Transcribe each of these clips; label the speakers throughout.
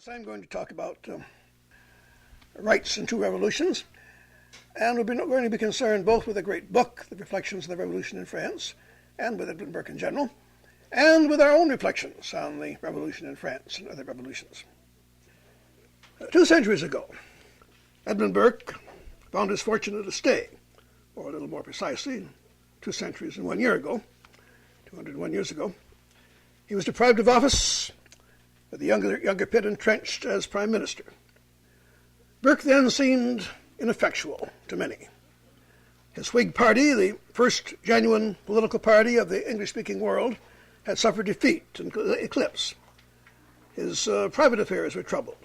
Speaker 1: I'm going to talk about rights in two revolutions, and we're going to be concerned both with a great book, The Reflections on the Revolution in France, and with Edmund Burke in general, and with our own reflections on the revolution in France and other revolutions. 2 centuries ago, Edmund Burke found his fortune to stay, or a little more precisely, 2 centuries and 1 year ago, 201 years ago. He was deprived of office, with the younger Pitt entrenched as prime minister. Burke then seemed ineffectual to many. His Whig party, the first genuine political party of the English-speaking world, had suffered defeat and eclipse. His private affairs were troubled.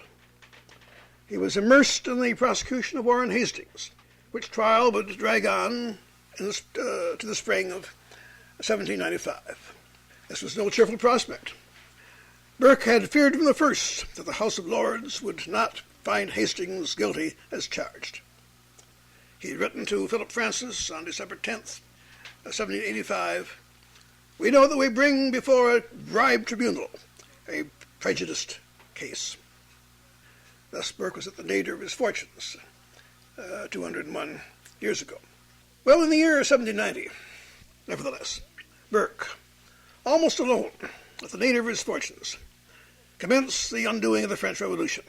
Speaker 1: He was immersed in the prosecution of Warren Hastings, which trial would drag on to the spring of 1795. This was no cheerful prospect. Burke had feared from the first that the House of Lords would not find Hastings guilty as charged. He had written to Philip Francis on December 10th, 1785, "We know that we bring before a bribed tribunal a prejudiced case." Thus Burke was at the nadir of his fortunes 201 years ago. Well, in the year 1790, nevertheless, Burke, almost alone at the nadir of his fortunes, commenced the undoing of the French Revolution.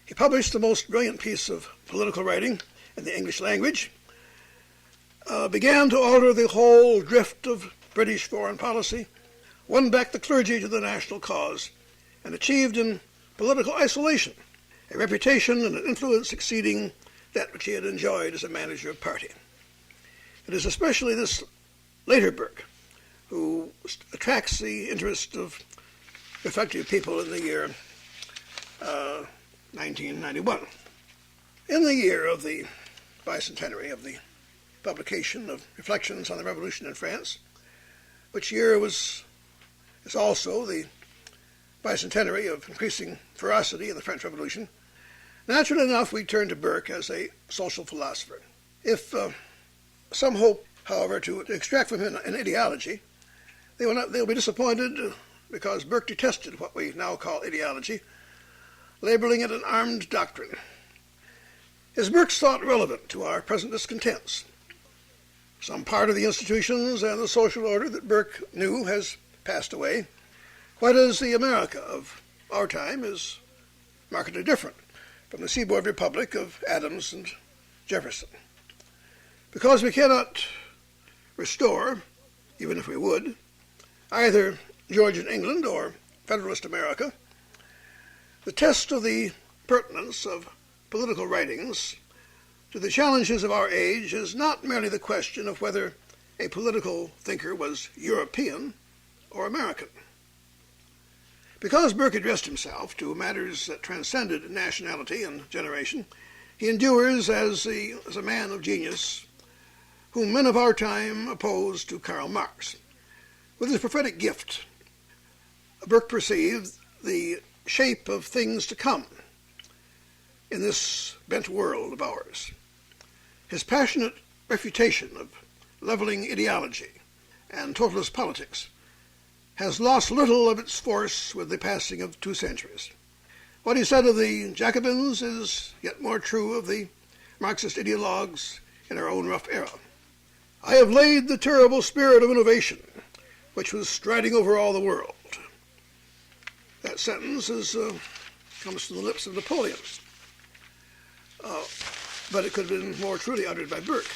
Speaker 1: He published the most brilliant piece of political writing in the English language, began to alter the whole drift of British foreign policy, won back the clergy to the national cause, and achieved in political isolation a reputation and an influence exceeding that which he had enjoyed as a manager of party. It is especially this later Burke who attracts the interest of reflective people in the year 1991. In the year of the bicentenary of the publication of Reflections on the Revolution in France, which year is also the bicentenary of increasing ferocity in the French Revolution, naturally enough we turn to Burke as a social philosopher. If some hope, however, to extract from him an ideology, they will be disappointed because Burke detested what we now call ideology, labeling it an armed doctrine. Is Burke's thought relevant to our present discontents? Some part of the institutions and the social order that Burke knew has passed away. What is the America of our time is markedly different from the seaboard republic of Adams and Jefferson. Because we cannot restore, even if we would, either Georgian England or Federalist America, the test of the pertinence of political writings to the challenges of our age is not merely the question of whether a political thinker was European or American. Because Burke addressed himself to matters that transcended nationality and generation, he endures as a man of genius whom men of our time opposed to Karl Marx. With his prophetic gift, Burke perceived the shape of things to come in this bent world of ours. His passionate refutation of leveling ideology and totalist politics has lost little of its force with the passing of 2 centuries. What he said of the Jacobins is yet more true of the Marxist ideologues in our own rough era. "I have laid the terrible spirit of innovation which was striding over all the world." That sentence comes from the lips of Napoleon, but it could have been more truly uttered by Burke.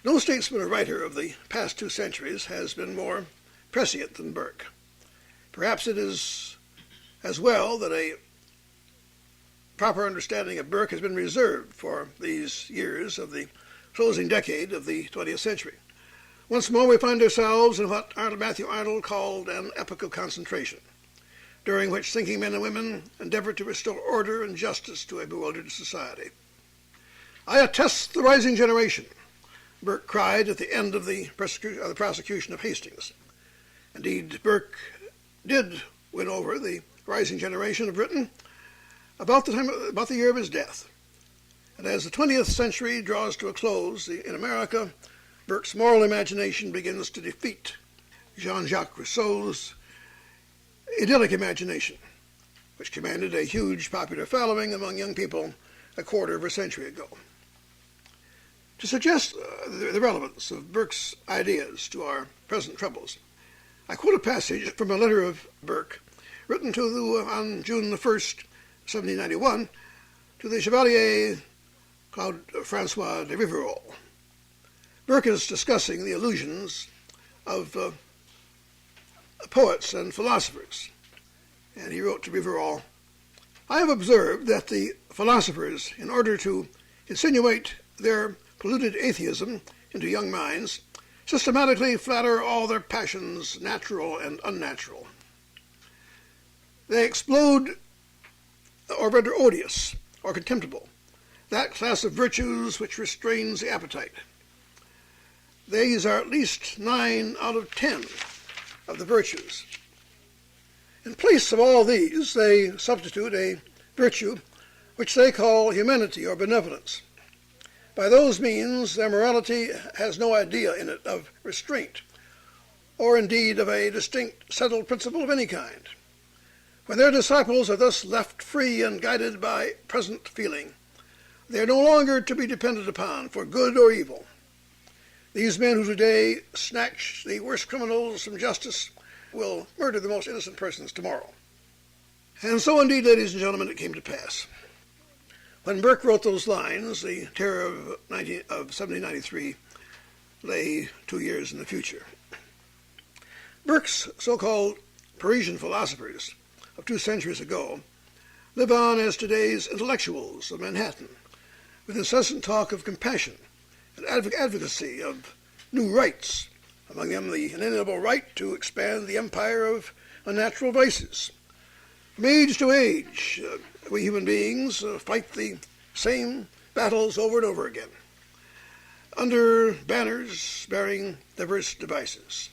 Speaker 1: No statesman or writer of the past 2 centuries has been more prescient than Burke. Perhaps it is as well that a proper understanding of Burke has been reserved for these years of the closing decade of the 20th century. Once more we find ourselves in what Matthew Arnold called an epoch of concentration, during which thinking men and women endeavored to restore order and justice to a bewildered society. "I attest the rising generation," Burke cried at the end of the prosecution of Hastings. Indeed, Burke did win over the rising generation of Britain about the year of his death. And as the 20th century draws to a close in America, Burke's moral imagination begins to defeat Jean-Jacques Rousseau's idyllic imagination, which commanded a huge popular following among young people a quarter of a century ago. To suggest the relevance of Burke's ideas to our present troubles, I quote a passage from a letter of Burke written on June the 1st, 1791, to the Chevalier Claude Francois de Rivarol. Burke is discussing the illusions of poets and philosophers, and he wrote to Rivarol, "I have observed that the philosophers, in order to insinuate their polluted atheism into young minds, systematically flatter all their passions, natural and unnatural. They explode or render odious or contemptible that class of virtues which restrains the appetite. These are at least 9 out of 10 of the virtues. In place of all these, they substitute a virtue which they call humanity or benevolence. By those means, their morality has no idea in it of restraint, or indeed of a distinct settled principle of any kind. When their disciples are thus left free and guided by present feeling, they are no longer to be depended upon for good or evil. These men who today snatch the worst criminals from justice will murder the most innocent persons tomorrow." And so indeed, ladies and gentlemen, it came to pass. When Burke wrote those lines, the terror of 1793 lay 2 years in the future. Burke's so-called Parisian philosophers of 2 centuries ago live on as today's intellectuals of Manhattan, with incessant talk of compassion and advocacy of new rights, among them the inalienable right to expand the empire of unnatural vices. From age to age, we human beings fight the same battles over and over again, under banners bearing diverse devices.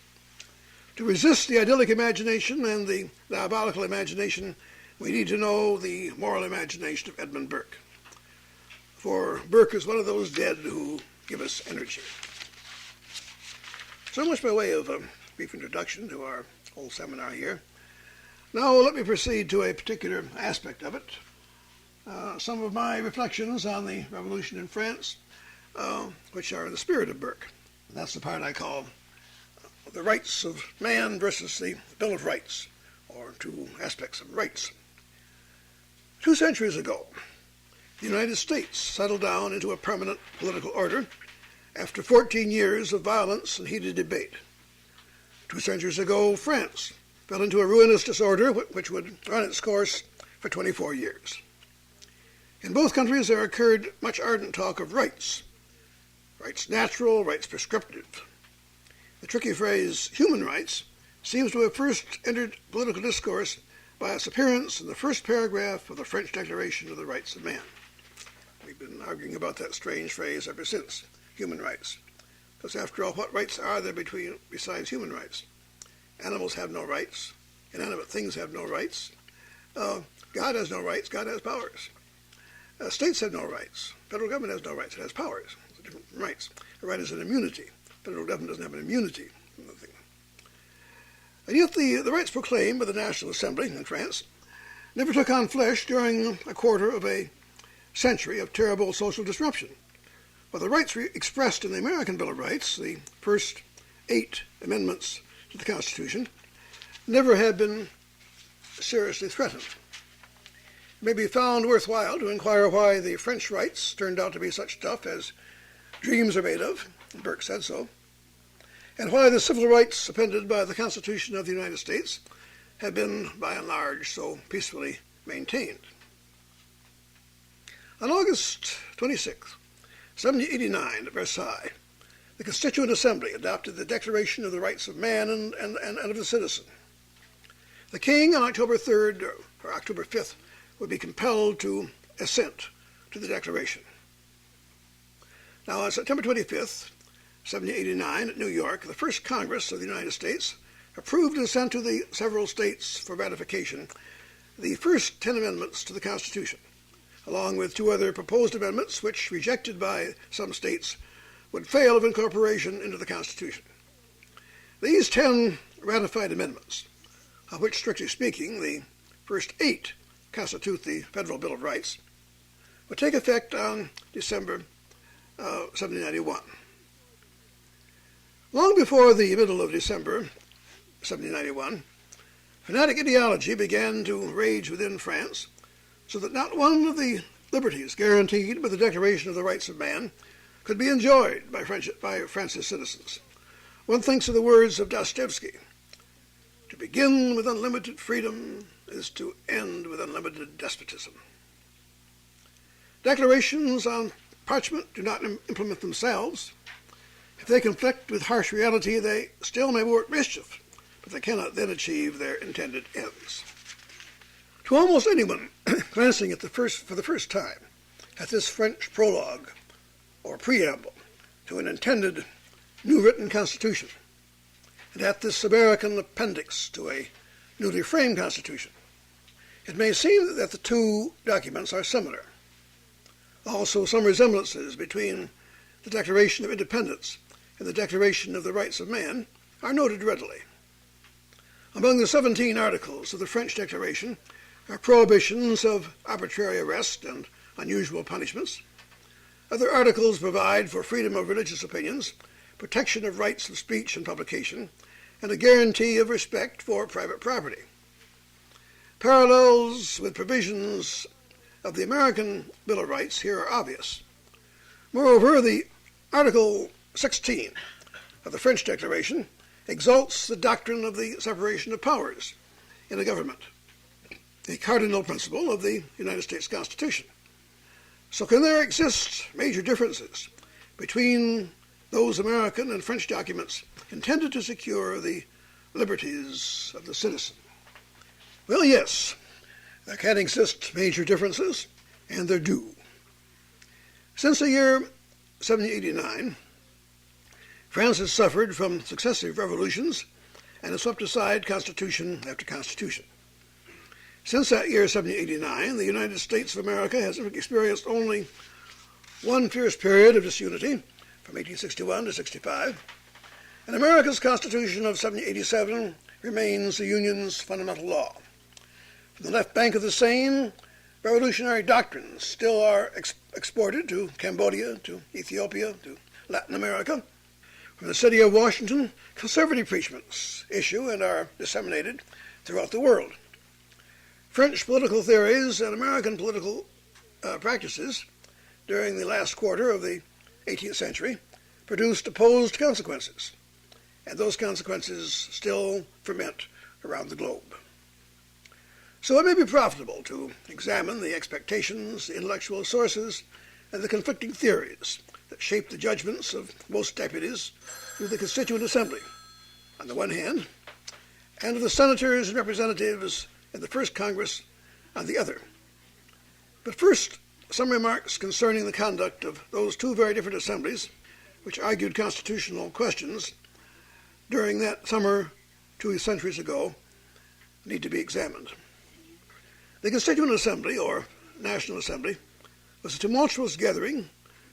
Speaker 1: To resist the idyllic imagination and the diabolical imagination, we need to know the moral imagination of Edmund Burke. For Burke is one of those dead who give us energy. So much by way of a brief introduction to our whole seminar here. Now let me proceed to a particular aspect of it. Some of my reflections on the Revolution in France, which are in the spirit of Burke. And that's the part I call the rights of man versus the Bill of Rights, or 2 aspects of rights. 2 centuries ago, the United States settled down into a permanent political order after 14 years of violence and heated debate. 2 centuries ago, France fell into a ruinous disorder which would run its course for 24 years. In both countries there occurred much ardent talk of rights, rights natural, rights prescriptive. The tricky phrase human rights seems to have first entered political discourse by its appearance in the first paragraph of the French Declaration of the Rights of Man. We've been arguing about that strange phrase ever since, human rights. Because after all, what rights are there besides human rights? Animals have no rights. Inanimate things have no rights. God has no rights. God has powers. States have no rights. Federal government has no rights. It has powers. It's different from rights. A right is an immunity. Federal government doesn't have an immunity from the thing. And yet the rights proclaimed by the National Assembly in France never took on flesh during a quarter of a century of terrible social disruption. But the rights expressed in the American Bill of Rights, the first 8 amendments to the Constitution, never had been seriously threatened. It may be found worthwhile to inquire why the French rights turned out to be such stuff as dreams are made of, and Burke said so, and why the civil rights appended by the Constitution of the United States have been, by and large, so peacefully maintained. On August 26, 1789, at Versailles, the Constituent Assembly adopted the Declaration of the Rights of Man and of the Citizen. The King, on October 3rd or October 5th, would be compelled to assent to the Declaration. Now, on September 25th, 1789, at New York, the first Congress of the United States approved and sent to the several states for ratification the first 10 amendments to the Constitution, along with 2 other proposed amendments which, rejected by some states, would fail of incorporation into the Constitution. These 10 ratified amendments of which, strictly speaking, the first 8 constitute the Federal Bill of Rights, would take effect on December 1791. Long before the middle of December 1791, fanatic ideology began to rage within France, so that not one of the liberties guaranteed by the Declaration of the Rights of Man could be enjoyed by France's citizens. One thinks of the words of Dostoevsky: "To begin with unlimited freedom is to end with unlimited despotism." Declarations on parchment do not implement themselves. If they conflict with harsh reality, they still may work mischief, but they cannot then achieve their intended ends. To almost anyone glancing at for the first time at this French prologue or preamble to an intended new written constitution, and at this American appendix to a newly framed constitution, it may seem that the two documents are similar. Also, some resemblances between the Declaration of Independence and the Declaration of the Rights of Man are noted readily. Among the 17 articles of the French Declaration are prohibitions of arbitrary arrest and unusual punishments. Other articles provide for freedom of religious opinions, protection of rights of speech and publication, and a guarantee of respect for private property. Parallels with provisions of the American Bill of Rights here are obvious. Moreover, the Article 16 of the French Declaration exalts the doctrine of the separation of powers in a government, the cardinal principle of the United States Constitution. So can there exist major differences between those American and French documents intended to secure the liberties of the citizen? Well, yes, there can exist major differences, and there do. Since the year 1789, France has suffered from successive revolutions and has swept aside constitution after constitution. Since that year 1789, the United States of America has experienced only one fierce period of disunity, from 1861 to 65, and America's Constitution of 1787 remains the Union's fundamental law. From the left bank of the Seine, revolutionary doctrines still are exported to Cambodia, to Ethiopia, to Latin America. From the city of Washington, conservative preachments issue and are disseminated throughout the world. French political theories and American political practices during the last quarter of the 18th century produced opposed consequences, and those consequences still ferment around the globe. So it may be profitable to examine the expectations, the intellectual sources, and the conflicting theories that shape the judgments of most deputies through the Constituent Assembly, on the one hand, and of the senators and representatives in the first Congress on the other. But first, some remarks concerning the conduct of those two very different assemblies which argued constitutional questions during that summer 2 centuries ago need to be examined. The Constituent Assembly, or National Assembly, was a tumultuous gathering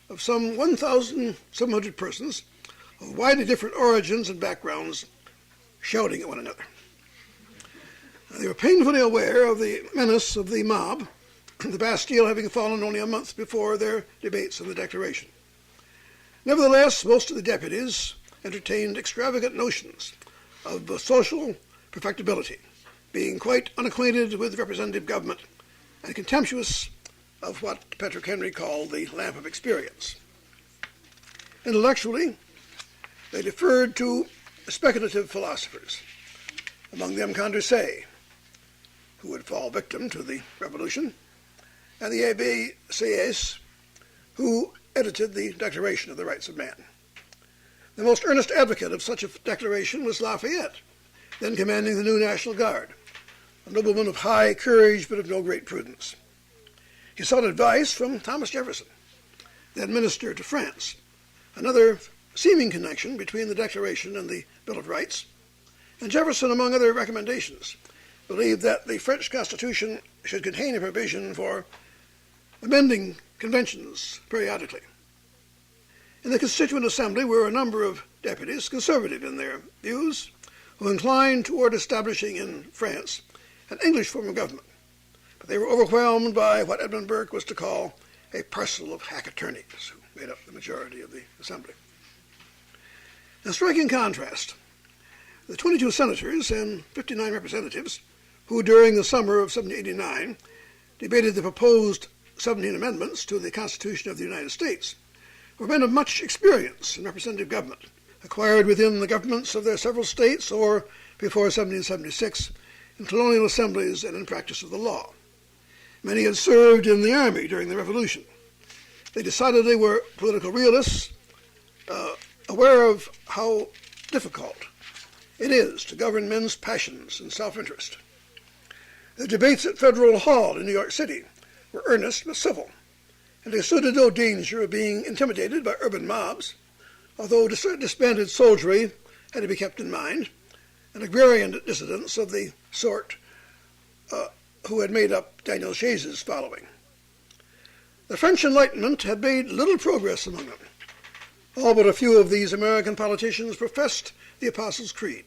Speaker 1: of some 1,700 persons of widely different origins and backgrounds shouting at one another. They were painfully aware of the menace of the mob, the Bastille having fallen only a month before their debates on the Declaration. Nevertheless, most of the deputies entertained extravagant notions of social perfectibility, being quite unacquainted with representative government and contemptuous of what Patrick Henry called the lamp of experience. Intellectually, they deferred to speculative philosophers, among them Condorcet, who would fall victim to the revolution, and the Abbé Sieyès, who edited the Declaration of the Rights of Man. The most earnest advocate of such a declaration was Lafayette, then commanding the new National Guard, a nobleman of high courage but of no great prudence. He sought advice from Thomas Jefferson, then minister to France, another seeming connection between the Declaration and the Bill of Rights, and Jefferson, among other recommendations, believed that the French Constitution should contain a provision for amending conventions periodically. In the Constituent Assembly were a number of deputies, conservative in their views, who inclined toward establishing in France an English form of government, but they were overwhelmed by what Edmund Burke was to call a parcel of hack attorneys who made up the majority of the assembly. In striking contrast, the 22 senators and 59 representatives who during the summer of 1789 debated the proposed 17 amendments to the Constitution of the United States were men of much experience in representative government, acquired within the governments of their several states or before 1776 in colonial assemblies and in practice of the law. Many had served in the army during the Revolution. They decidedly were political realists, aware of how difficult it is to govern men's passions and self-interest. The debates at Federal Hall in New York City were earnest but civil, and they stood in no danger of being intimidated by urban mobs, although disbanded soldiery had to be kept in mind, and agrarian dissidents of the sort who had made up Daniel Chase's following. The French Enlightenment had made little progress among them. All but a few of these American politicians professed the Apostles' Creed.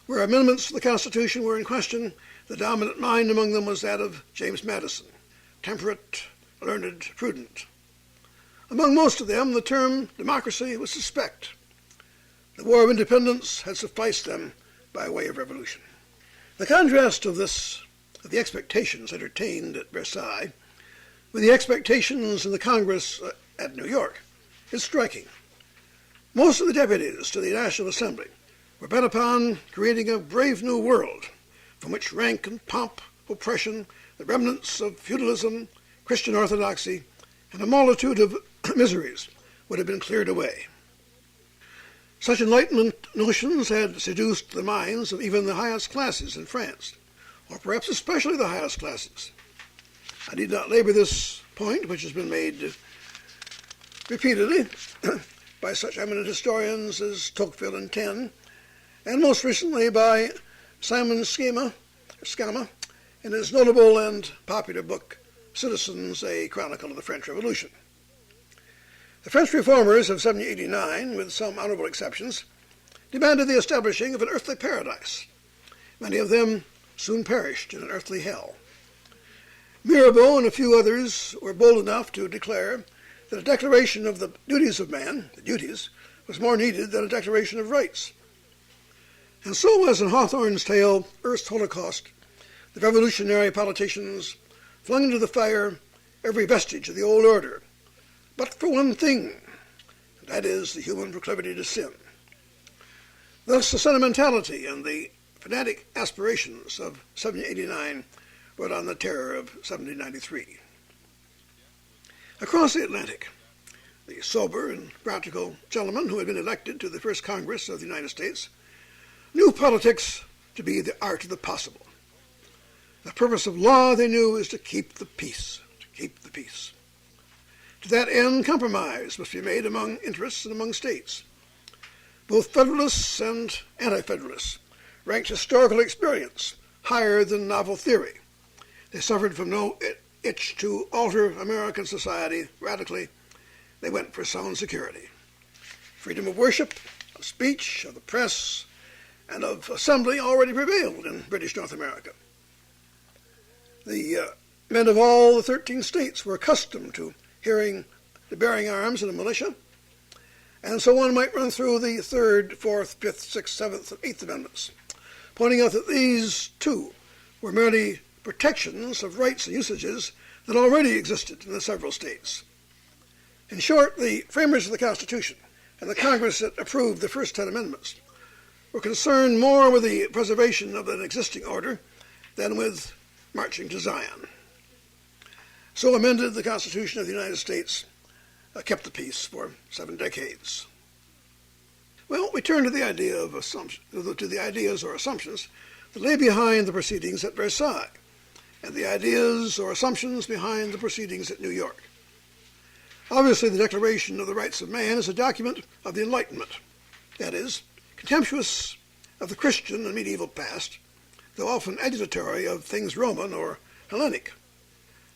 Speaker 1: Where amendments to the Constitution were in question, the dominant mind among them was that of James Madison, temperate, learned, prudent. Among most of them, the term democracy was suspect. The War of Independence had sufficed them by way of revolution. The contrast of the expectations entertained at Versailles with the expectations in the Congress at New York is striking. Most of the deputies to the National Assembly were bent upon creating a brave new world from which rank and pomp, oppression, the remnants of feudalism, Christian orthodoxy, and a multitude of miseries would have been cleared away. Such Enlightenment notions had seduced the minds of even the highest classes in France, or perhaps especially the highest classes. I need not labor this point, which has been made repeatedly by such eminent historians as Tocqueville and Taine, and most recently by Simon Schama in his notable and popular book, Citizens, a Chronicle of the French Revolution. The French reformers of 1789, with some honorable exceptions, demanded the establishing of an earthly paradise. Many of them soon perished in an earthly hell. Mirabeau and a few others were bold enough to declare that a declaration of the duties of man, the duties, was more needed than a declaration of rights. And so, as in Hawthorne's tale, Earth's Holocaust, the revolutionary politicians flung into the fire every vestige of the old order, but for one thing, and that is the human proclivity to sin. Thus, the sentimentality and the fanatic aspirations of 1789 brought on the terror of 1793. Across the Atlantic, the sober and practical gentlemen who had been elected to the first Congress of the United States knew politics to be the art of the possible. The purpose of law, they knew, is to keep the peace, To that end, compromise must be made among interests and among states. Both Federalists and Anti-Federalists ranked historical experience higher than novel theory. They suffered from no itch to alter American society radically. They went for sound security. Freedom of worship, of speech, of the press, and of assembly already prevailed in British North America. The men of all the 13 states were accustomed to bearing arms in a militia, and so one might run through the 3rd, 4th, 5th, 6th, 7th, and 8th Amendments, pointing out that these, too, were merely protections of rights and usages that already existed in the several states. In short, the framers of the Constitution and the Congress that approved the first 10 amendments were concerned more with the preservation of an existing order than with marching to Zion. So amended, the Constitution of the United States kept the peace for 7 decades. Well, we turn to the ideas or assumptions that lay behind the proceedings at Versailles, and the ideas or assumptions behind the proceedings at New York. Obviously, the Declaration of the Rights of Man is a document of the Enlightenment, that is, contemptuous of the Christian and medieval past, though often adulatory of things Roman or Hellenic,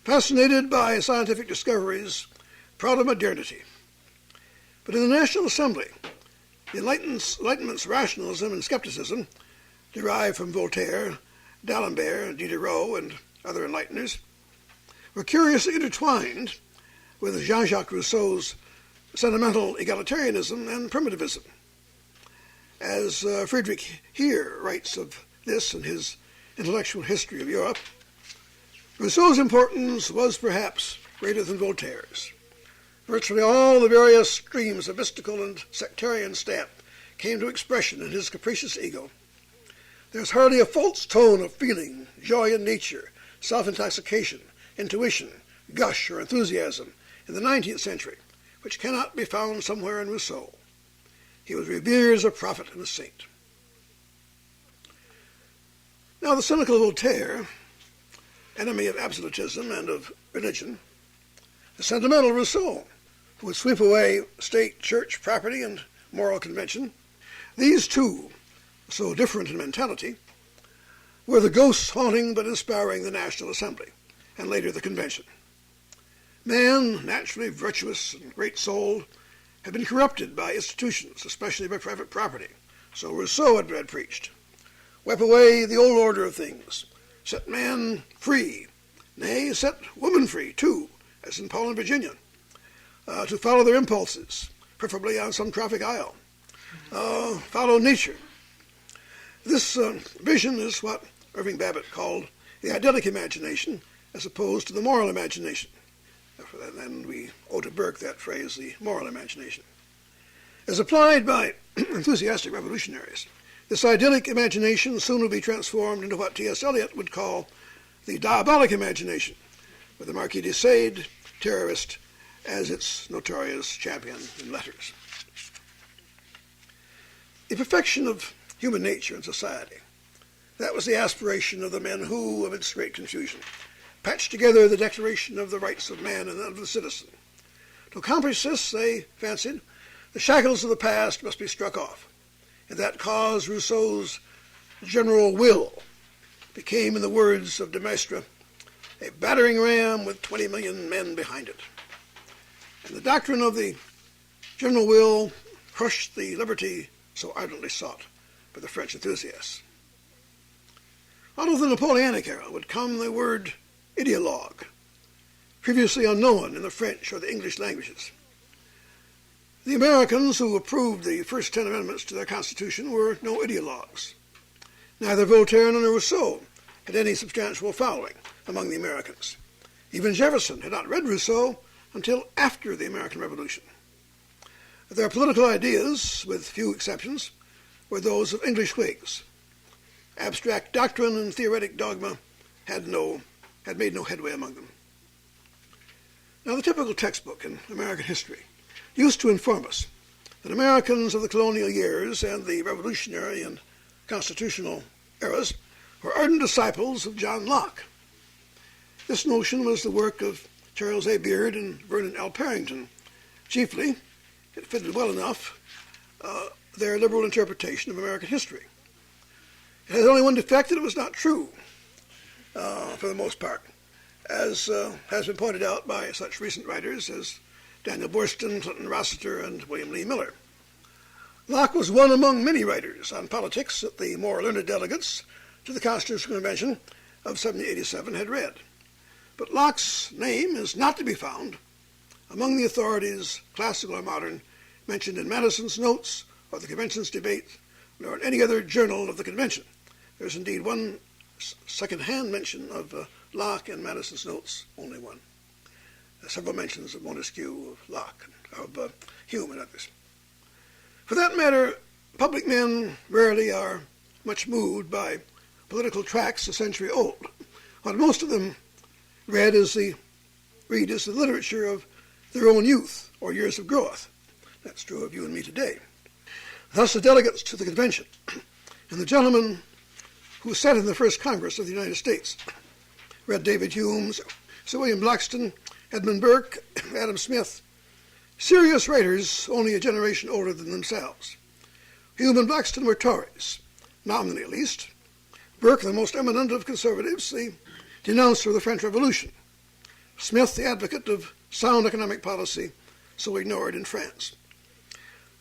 Speaker 1: fascinated by scientific discoveries, proud of modernity. But in the National Assembly, The Enlightenment's rationalism and skepticism, derived from Voltaire, D'Alembert, Diderot, and other enlighteners, were curiously intertwined with Jean-Jacques Rousseau's sentimental egalitarianism and primitivism. As Friedrich Heer writes of this in his Intellectual History of Europe, Rousseau's importance was perhaps greater than Voltaire's. Virtually all the various streams of mystical and sectarian stamp came to expression in his capricious ego. There's hardly a false tone of feeling, joy in nature, self-intoxication, intuition, gush, or enthusiasm in the 19th century which cannot be found somewhere in Rousseau. He was revered as a prophet and a saint. Now the cynical Voltaire, enemy of absolutism and of religion, the sentimental Rousseau, who would sweep away state, church, property, and moral convention, these two, so different in mentality, were the ghosts haunting but inspiring the National Assembly, and later the Convention. Man, naturally virtuous and great-souled, had been corrupted by institutions, especially by private property, so Rousseau had preached. Wipe away the old order of things, set man free, nay, set woman free, too, as in Paul and Virginia, to follow their impulses, preferably on some tropic isle. Follow nature. This vision is what Irving Babbitt called the idyllic imagination, as opposed to the moral imagination. And we owe to Burke that phrase, the moral imagination. As applied by enthusiastic revolutionaries, this idyllic imagination soon will be transformed into what T.S. Eliot would call the diabolic imagination, with the Marquis de Sade, terrorist, as its notorious champion in letters. The perfection of human nature and society, that was the aspiration of the men who, amidst great confusion, patched together the Declaration of the Rights of Man and of the Citizen. To accomplish this, they fancied, the shackles of the past must be struck off. In that cause, Rousseau's general will became, in the words of de Maistre, a battering ram with 20 million men behind it. And the doctrine of the general will crushed the liberty so ardently sought by the French enthusiasts. Out of the Napoleonic era would come the word ideologue, previously unknown in the French or the English languages. The Americans who approved the first 10 amendments to their Constitution were no ideologues. Neither Voltaire nor Rousseau had any substantial following among the Americans. Even Jefferson had not read Rousseau until after the American Revolution. Their political ideas, with few exceptions, were those of English Whigs. Abstract doctrine and theoretic dogma had made no headway among them. Now, the typical textbook in American history used to inform us that Americans of the colonial years and the revolutionary and constitutional eras were ardent disciples of John Locke. This notion was the work of Charles A. Beard and Vernon L. Parrington. Chiefly, it fitted well enough their liberal interpretation of American history. It had only one defect, that it was not true, for the most part, as has been pointed out by such recent writers as Daniel Boorstin, Clinton Rossiter, and William Lee Miller. Locke was one among many writers on politics that the more learned delegates to the Constitutional Convention of 1787 had read. But Locke's name is not to be found among the authorities, classical or modern, mentioned in Madison's notes or the Convention's debate, nor in any other journal of the Convention. There's indeed one second-hand mention of Locke in Madison's notes, only one. Several mentions of Montesquieu, of Locke, of Hume, and others. For that matter, public men rarely are much moved by political tracts a century old. What most of them read is the literature of their own youth or years of growth. That's true of you and me today. Thus, the delegates to the convention and the gentlemen who sat in the first Congress of the United States read David Hume, Sir William Blackstone, Edmund Burke, Adam Smith, serious writers only a generation older than themselves. Hume and Blackstone were Tories, nominally at least. Burke, the most eminent of conservatives, the denouncer of the French Revolution. Smith, the advocate of sound economic policy, so ignored in France.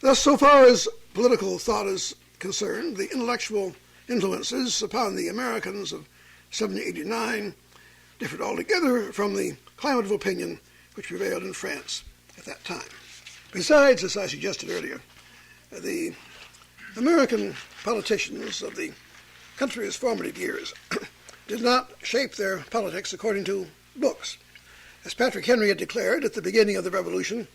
Speaker 1: Thus, so far as political thought is concerned, the intellectual influences upon the Americans of 1789 differed altogether from the climate of opinion which prevailed in France at that time. Besides, as I suggested earlier, the American politicians of the country's formative years did not shape their politics according to books. As Patrick Henry had declared at the beginning of the Revolution,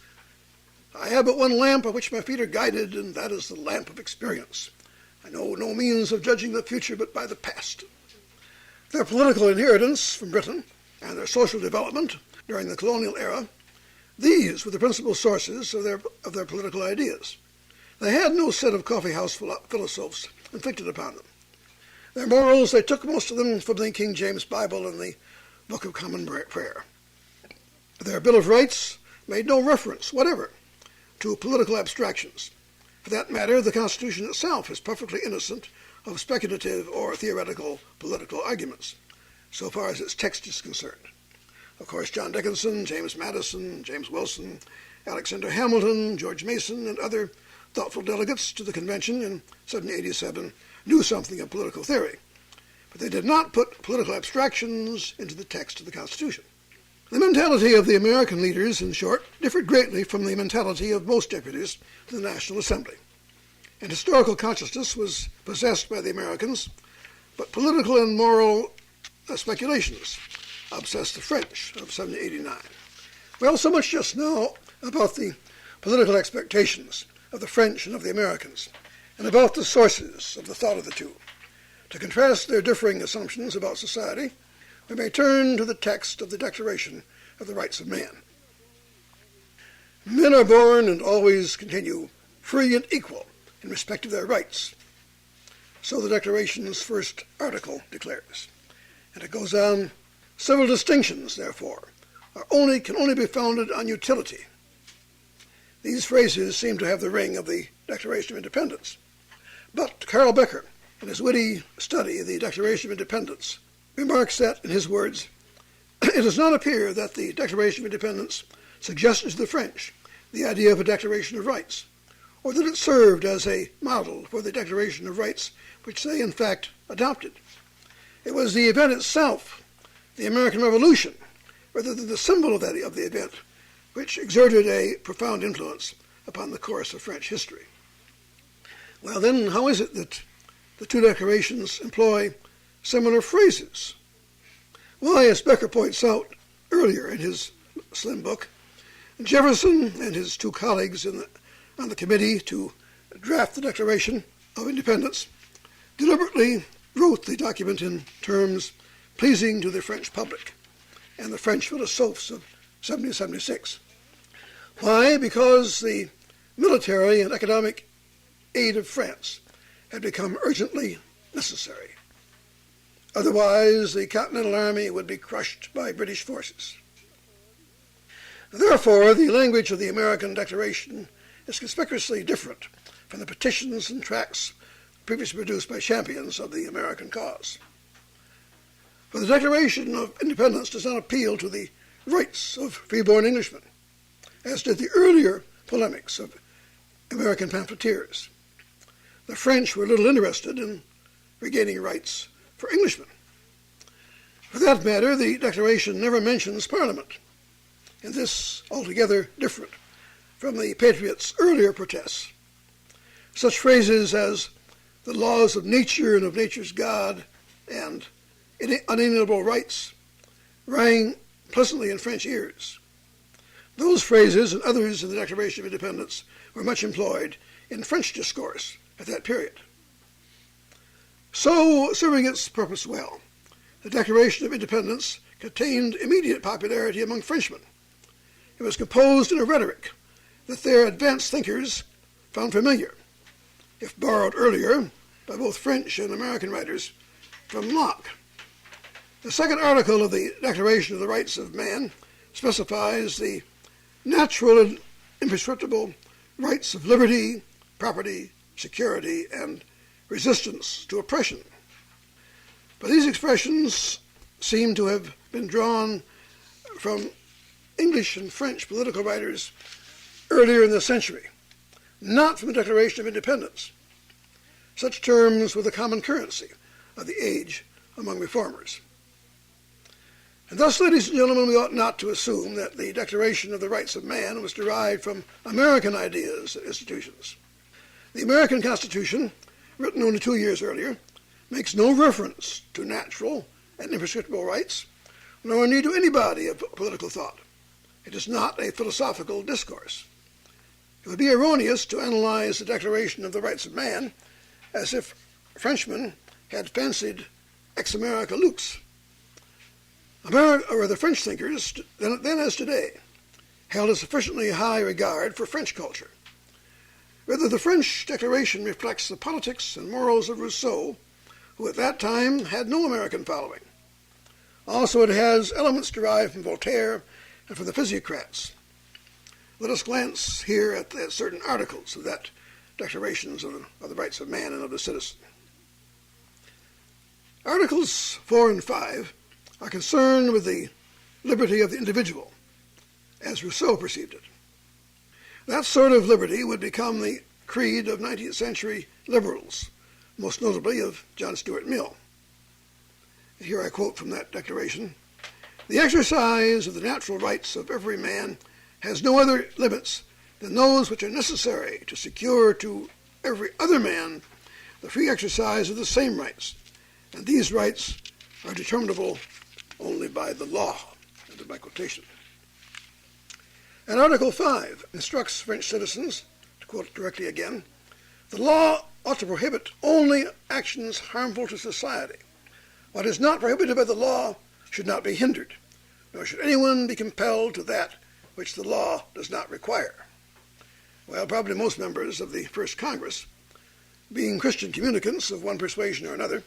Speaker 1: "I have but one lamp by which my feet are guided, and that is the lamp of experience. I know no means of judging the future but by the past." Their political inheritance from Britain and their social development during the colonial era, these were the principal sources of their political ideas. They had no set of coffee-house philosophers inflicted upon them. Their morals, they took most of them from the King James Bible and the Book of Common Prayer. Their Bill of Rights made no reference whatever to political abstractions. For that matter, the Constitution itself is perfectly innocent of speculative or theoretical political arguments, so far as its text is concerned. Of course, John Dickinson, James Madison, James Wilson, Alexander Hamilton, George Mason, and other thoughtful delegates to the convention in 1787 knew something of political theory, but they did not put political abstractions into the text of the Constitution. The mentality of the American leaders, in short, differed greatly from the mentality of most deputies to the National Assembly. And historical consciousness was possessed by the Americans, but political and moral speculations obsessed the French of 1789. Well, so much just now about the political expectations of the French and of the Americans, and about the sources of the thought of the two. To contrast their differing assumptions about society, we may turn to the text of the Declaration of the Rights of Man. Men are born and always continue free and equal in respect of their rights. So the Declaration's first article declares. And it goes on, "Civil distinctions, therefore, can only be founded on utility." These phrases seem to have the ring of the Declaration of Independence. But Carl Becker, in his witty study of the Declaration of Independence, remarks that, in his words, "It does not appear that the Declaration of Independence suggested to the French the idea of a Declaration of Rights, or that it served as a model for the Declaration of Rights which they, in fact, adopted. It was the event itself, the American Revolution, rather than the symbol of the event, which exerted a profound influence upon the course of French history." Well, then, how is it that the two declarations employ similar phrases? Why, as Becker points out earlier in his slim book, Jefferson and his two colleagues on the committee to draft the Declaration of Independence deliberately wrote the document in terms pleasing to the French public and the French philosophes of 1776. Why? Because the military and economic aid of France had become urgently necessary. Otherwise, the Continental Army would be crushed by British forces. Therefore, the language of the American Declaration is conspicuously different from the petitions and tracts previously produced by champions of the American cause. For the Declaration of Independence does not appeal to the rights of freeborn Englishmen, as did the earlier polemics of American pamphleteers. The French were little interested in regaining rights for Englishmen. For that matter, the Declaration never mentions Parliament, and this altogether different from the Patriots' earlier protests. Such phrases as the laws of nature and of nature's God and unalienable rights rang pleasantly in French ears. Those phrases and others in the Declaration of Independence were much employed in French discourse at that period. So, serving its purpose well, the Declaration of Independence contained immediate popularity among Frenchmen. It was composed in a rhetoric that their advanced thinkers found familiar, if borrowed earlier by both French and American writers from Locke. The second article of the Declaration of the Rights of Man specifies the natural and imprescriptible rights of liberty, property, security, and resistance to oppression. But these expressions seem to have been drawn from English and French political writers earlier in the century, not from the Declaration of Independence. Such terms were the common currency of the age among reformers. And thus, ladies and gentlemen, we ought not to assume that the Declaration of the Rights of Man was derived from American ideas and institutions. The American Constitution, written only 2 years earlier, makes no reference to natural and imprescriptible rights, nor indeed to any body of political thought. It is not a philosophical discourse. It would be erroneous to analyze the Declaration of the Rights of Man as if Frenchmen had fancied ex America lux. The French thinkers, then as today, held a sufficiently high regard for French culture. Rather, the French Declaration reflects the politics and morals of Rousseau, who at that time had no American following. Also, it has elements derived from Voltaire and from the physiocrats. Let us glance here at certain articles of that Declarations of the Rights of Man and of the Citizen. Articles 4 and 5 are concerned with the liberty of the individual, as Rousseau perceived it. That sort of liberty would become the creed of 19th century liberals, most notably of John Stuart Mill. Here I quote from that declaration: "The exercise of the natural rights of every man has no other limits than those which are necessary to secure to every other man the free exercise of the same rights, and these rights are determinable only by the law." End of my quotation. And Article 5 instructs French citizens, to quote it directly again, "The law ought to prohibit only actions harmful to society. What is not prohibited by the law should not be hindered, nor should anyone be compelled to that which the law does not require." Well, probably most members of the First Congress, being Christian communicants of one persuasion or another,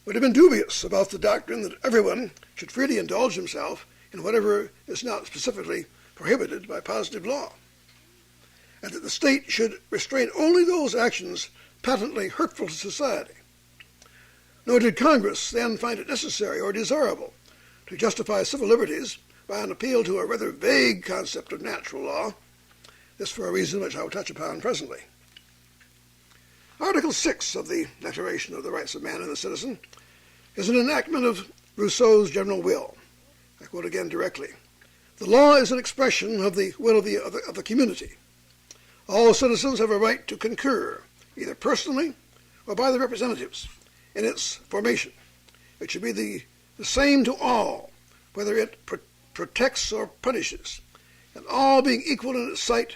Speaker 1: would have been dubious about the doctrine that everyone should freely indulge himself in whatever is not specifically prohibited by positive law, and that the state should restrain only those actions patently hurtful to society. Nor did Congress then find it necessary or desirable to justify civil liberties by an appeal to a rather vague concept of natural law, this for a reason which I will touch upon presently. Article 6 of the Declaration of the Rights of Man and the Citizen is an enactment of Rousseau's general will. I quote again directly: "The law is an expression of the will of the community. All citizens have a right to concur, either personally or by their representatives, in its formation. It should be the same to all, whether it protects or punishes, and all being equal in its sight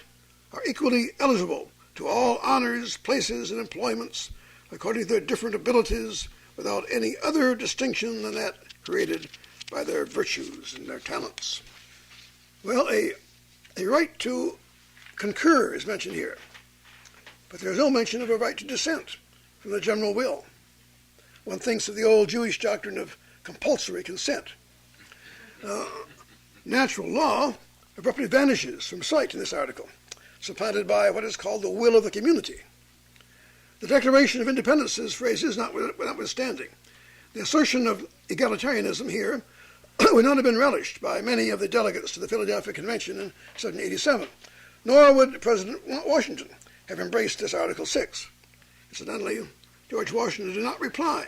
Speaker 1: are equally eligible to all honors, places, and employments according to their different abilities, without any other distinction than that created by their virtues and their talents." Well, a right to concur is mentioned here, but there's no mention of a right to dissent from the general will. One thinks of the old Jewish doctrine of compulsory consent. Natural law abruptly vanishes from sight in this article, supplanted by what is called the will of the community. The Declaration of Independence's phrases notwithstanding, the assertion of egalitarianism here would not have been relished by many of the delegates to the Philadelphia Convention in 1787, nor would President Washington have embraced this Article 6. Incidentally, George Washington did not reply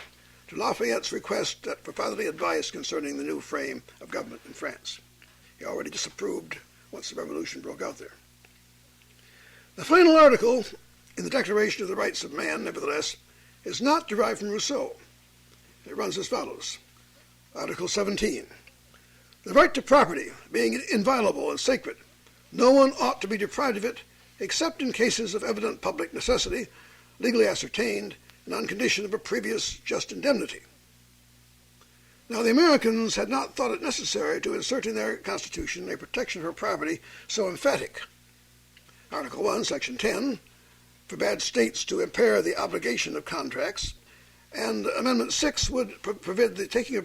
Speaker 1: to Lafayette's request for fatherly advice concerning the new frame of government in France. He already disapproved once the revolution broke out there. The final article in the Declaration of the Rights of Man, nevertheless, is not derived from Rousseau. It runs as follows. Article 17. "The right to property being inviolable and sacred, no one ought to be deprived of it except in cases of evident public necessity, legally ascertained, and on condition of a previous just indemnity." Now, the Americans had not thought it necessary to insert in their Constitution a protection for property so emphatic. Article 1, Section 10, forbade states to impair the obligation of contracts, and Amendment 6 would forbid the taking of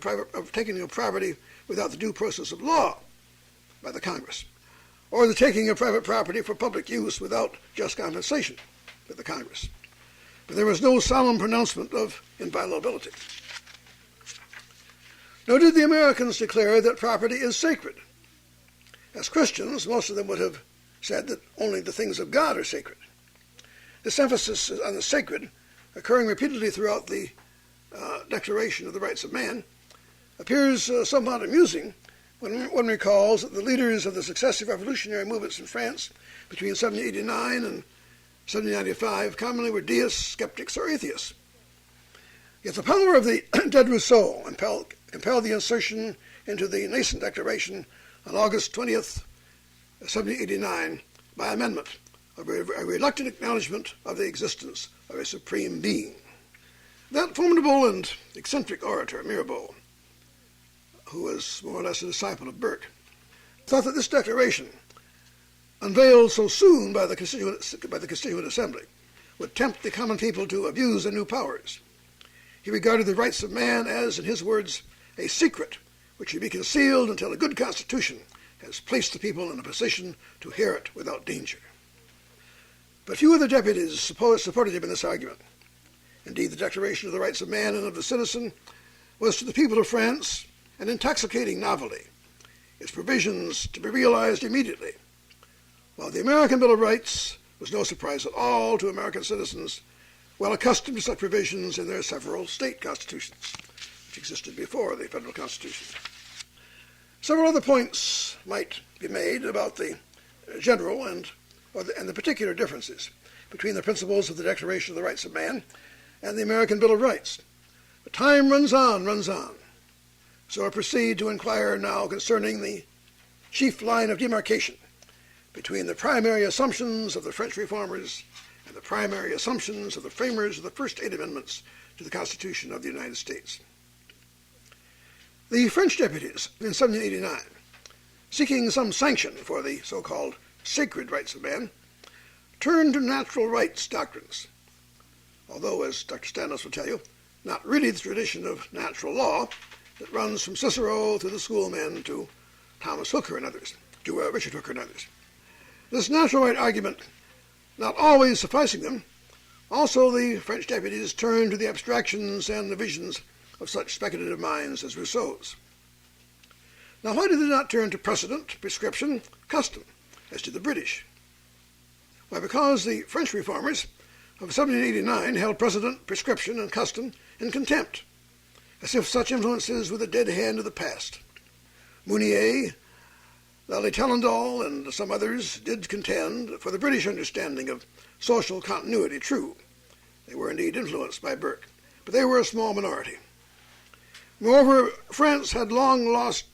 Speaker 1: property without the due process of law by the Congress, or the taking of private property for public use without just compensation by the Congress. But there was no solemn pronouncement of inviolability. Nor did the Americans declare that property is sacred. As Christians, most of them would have said that only the things of God are sacred. This emphasis on the sacred, occurring repeatedly throughout the Declaration of the Rights of Man, appears somewhat amusing when one recalls that the leaders of the successive revolutionary movements in France between 1789 and 1795 commonly were deists, skeptics, or atheists. Yet the power of the dead Rousseau compelled the insertion into the nascent Declaration on August 20th, 1789, by amendment of a reluctant acknowledgement of the existence of a supreme being. That formidable and eccentric orator, Mirabeau, who was more or less a disciple of Burke, thought that this declaration, unveiled so soon by the Constituent Assembly, would tempt the common people to abuse their new powers. He regarded the rights of man as, in his words, a secret which should be concealed until a good constitution has placed the people in a position to hear it without danger. But few of the deputies supported him in this argument. Indeed, the Declaration of the Rights of Man and of the Citizen was to the people of France an intoxicating novelty, its provisions to be realized immediately, while the American Bill of Rights was no surprise at all to American citizens well accustomed to such provisions in their several state constitutions, which existed before the federal constitution. Several other points might be made about the general and the particular differences between the principles of the Declaration of the Rights of Man and the American Bill of Rights. But time runs on. So I proceed to inquire now concerning the chief line of demarcation between the primary assumptions of the French reformers and the primary assumptions of the framers of the first 8 amendments to the Constitution of the United States. The French deputies in 1789, seeking some sanction for the so-called sacred rights of man, turned to natural rights doctrines, although, as Dr. Stanis will tell you, not really the tradition of natural law that runs from Cicero through the schoolmen to Thomas Hooker and others, to Richard Hooker and others. This natural right argument not always sufficing them, also the French deputies turned to the abstractions and the visions of such speculative minds as Rousseau's. Now, why did they not turn to precedent, prescription, custom, as did the British? Why, because the French reformers of 1789 held precedent, prescription, and custom in contempt, as if such influences were the dead hand of the past. Mounier, Lally Tellendal, and some others did contend for the British understanding of social continuity. True, they were indeed influenced by Burke, but they were a small minority. Moreover, France had lost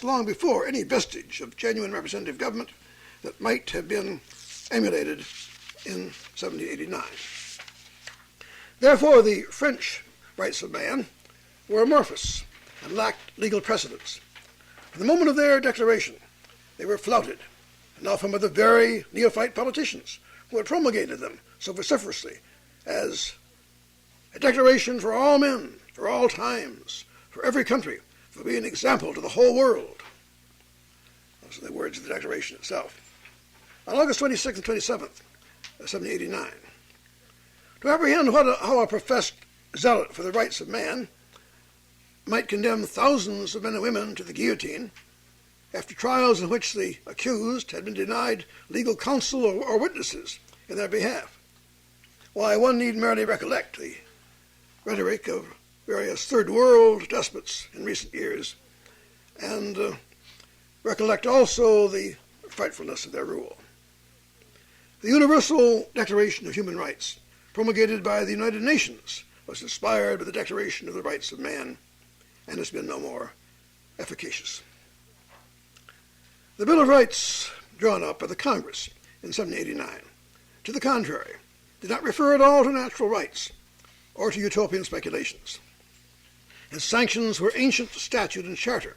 Speaker 1: long before any vestige of genuine representative government that might have been emulated in 1789. Therefore, the French rights of man were amorphous and lacked legal precedents. From the moment of their declaration, they were flouted, and often by the very neophyte politicians who had promulgated them so vociferously as a declaration for all men, for all times, for every country, to be an example to the whole world. Those are the words of the Declaration itself. On August 26th and 27th, 1789, to apprehend how a professed zealot for the rights of man might condemn thousands of men and women to the guillotine after trials in which the accused had been denied legal counsel or witnesses in their behalf. Why, one need merely recollect the rhetoric of various third world despots in recent years, and recollect also the frightfulness of their rule. The Universal Declaration of Human Rights, promulgated by the United Nations, was inspired by the Declaration of the Rights of Man, and has been no more efficacious. The Bill of Rights drawn up by the Congress in 1789, to the contrary, did not refer at all to natural rights or to utopian speculations. Its sanctions were ancient statute and charter,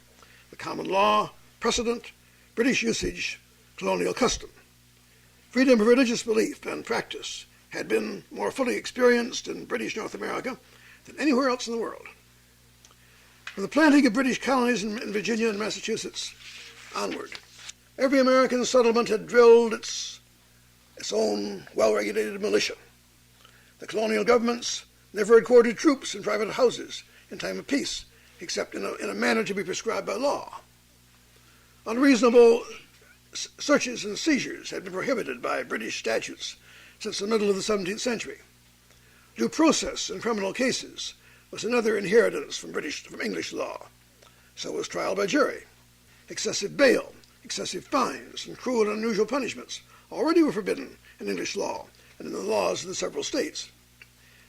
Speaker 1: the common law, precedent, British usage, colonial custom. Freedom of religious belief and practice had been more fully experienced in British North America than anywhere else in the world. From the planting of British colonies in Virginia and Massachusetts onward, every American settlement had drilled its own well-regulated militia. The colonial governments never had quartered troops in private houses in time of peace, except in a manner to be prescribed by law. Unreasonable searches and seizures had been prohibited by British statutes since the middle of the 17th century. Due process in criminal cases was another inheritance from English law. So was trial by jury. Excessive bail, excessive fines, and cruel and unusual punishments already were forbidden in English law and in the laws of the several states.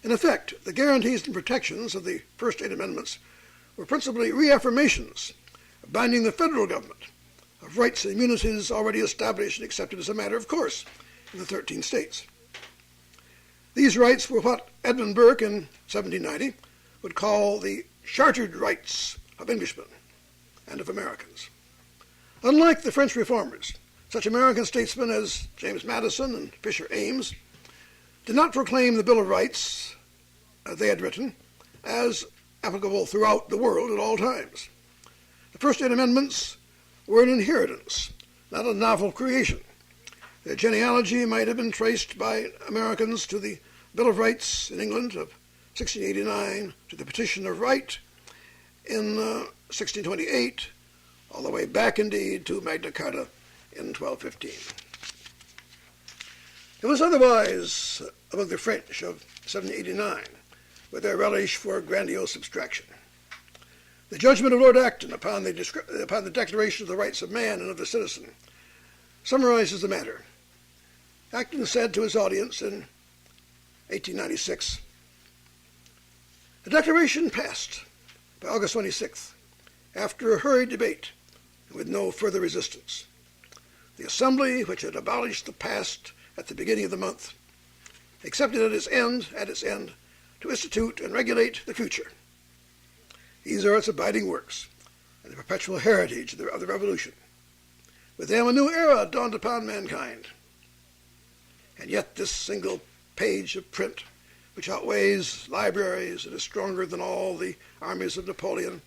Speaker 1: In effect, the guarantees and protections of the first 8 amendments were principally reaffirmations binding the federal government of rights and immunities already established and accepted as a matter of course in the 13 states. These rights were what Edmund Burke in 1790 would call the chartered rights of Englishmen and of Americans. Unlike the French reformers, such American statesmen as James Madison and Fisher Ames did not proclaim the Bill of Rights they had written as applicable throughout the world at all times. The first 8 amendments were an inheritance, not a novel creation. Their genealogy might have been traced by Americans to the Bill of Rights in England of 1689, to the Petition of Right in 1628, all the way back indeed to Magna Carta in 1215. It was otherwise among the French of 1789, with their relish for grandiose abstraction. The judgment of Lord Acton upon the Declaration of the Rights of Man and of the Citizen summarizes the matter. Acton said to his audience in 1896, "The Declaration passed by August 26th, after a hurried debate and with no further resistance. The Assembly, which had abolished the past at the beginning of the month, accepted at its end, to institute and regulate the future. These are its abiding works, and the perpetual heritage of the Revolution. With them a new era dawned upon mankind. And yet this single page of print, which outweighs libraries and is stronger than all the armies of Napoleon,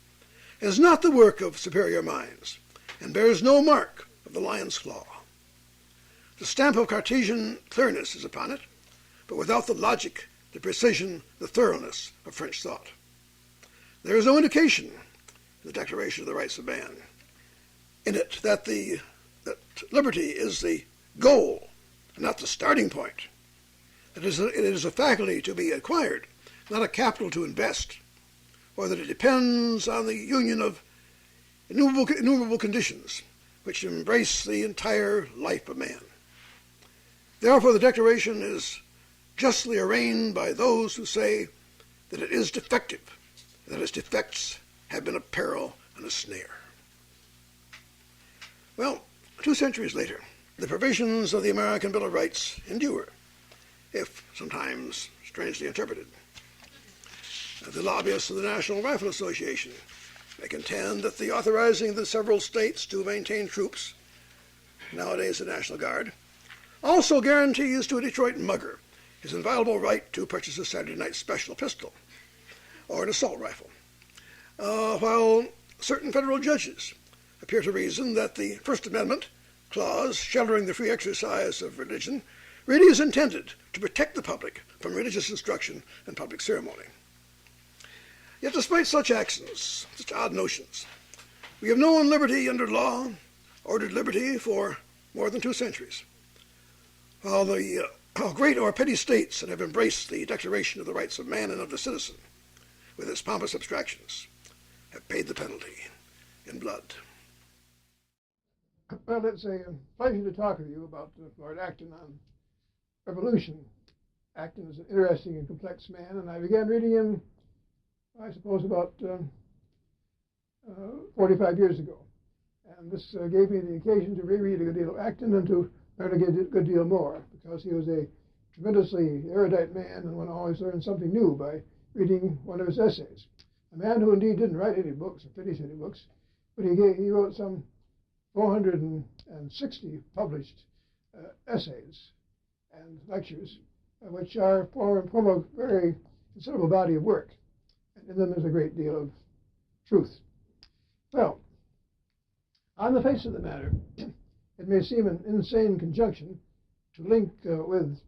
Speaker 1: is not the work of superior minds, and bears no mark of the lion's claw. The stamp of Cartesian clearness is upon it, but without the logic, the precision, the thoroughness of French thought. There is no indication in the Declaration of the Rights of Man in it that liberty is the goal, not the starting point. It is a faculty to be acquired, not a capital to invest, or that it depends on the union of innumerable conditions which embrace the entire life of man. Therefore, the Declaration is justly arraigned by those who say that it is defective, and that its defects have been a peril and a snare." Well, 2 centuries later, the provisions of the American Bill of Rights endure, if sometimes strangely interpreted. The lobbyists of the National Rifle Association may contend that the authorizing the several states to maintain troops, nowadays the National Guard, also guarantees to a Detroit mugger his inviolable right to purchase a Saturday night special pistol or an assault rifle, while certain federal judges appear to reason that the First Amendment clause sheltering the free exercise of religion really is intended to protect the public from religious instruction and public ceremony. Yet despite such accents, such odd notions, we have known liberty under law, ordered liberty for more than 2 centuries, while the great or petty states that have embraced the Declaration of the Rights of Man and of the Citizen, with its pompous abstractions, have paid the penalty in blood. Well, it's a pleasure to talk with you about Lord Acton on revolution. Acton is an interesting and complex man, and I began reading him, I suppose, about 45 years ago. And this gave me the occasion to reread a good deal of Acton and to learn a good deal more, because he was a tremendously erudite man, and one always learned something new by reading one of his essays. A man who indeed didn't write any books or finish any books, but he wrote some 460 published essays and lectures, which form a very considerable body of work. And in them there's a great deal of truth. Well, on the face of the matter, it may seem an insane conjunction to link with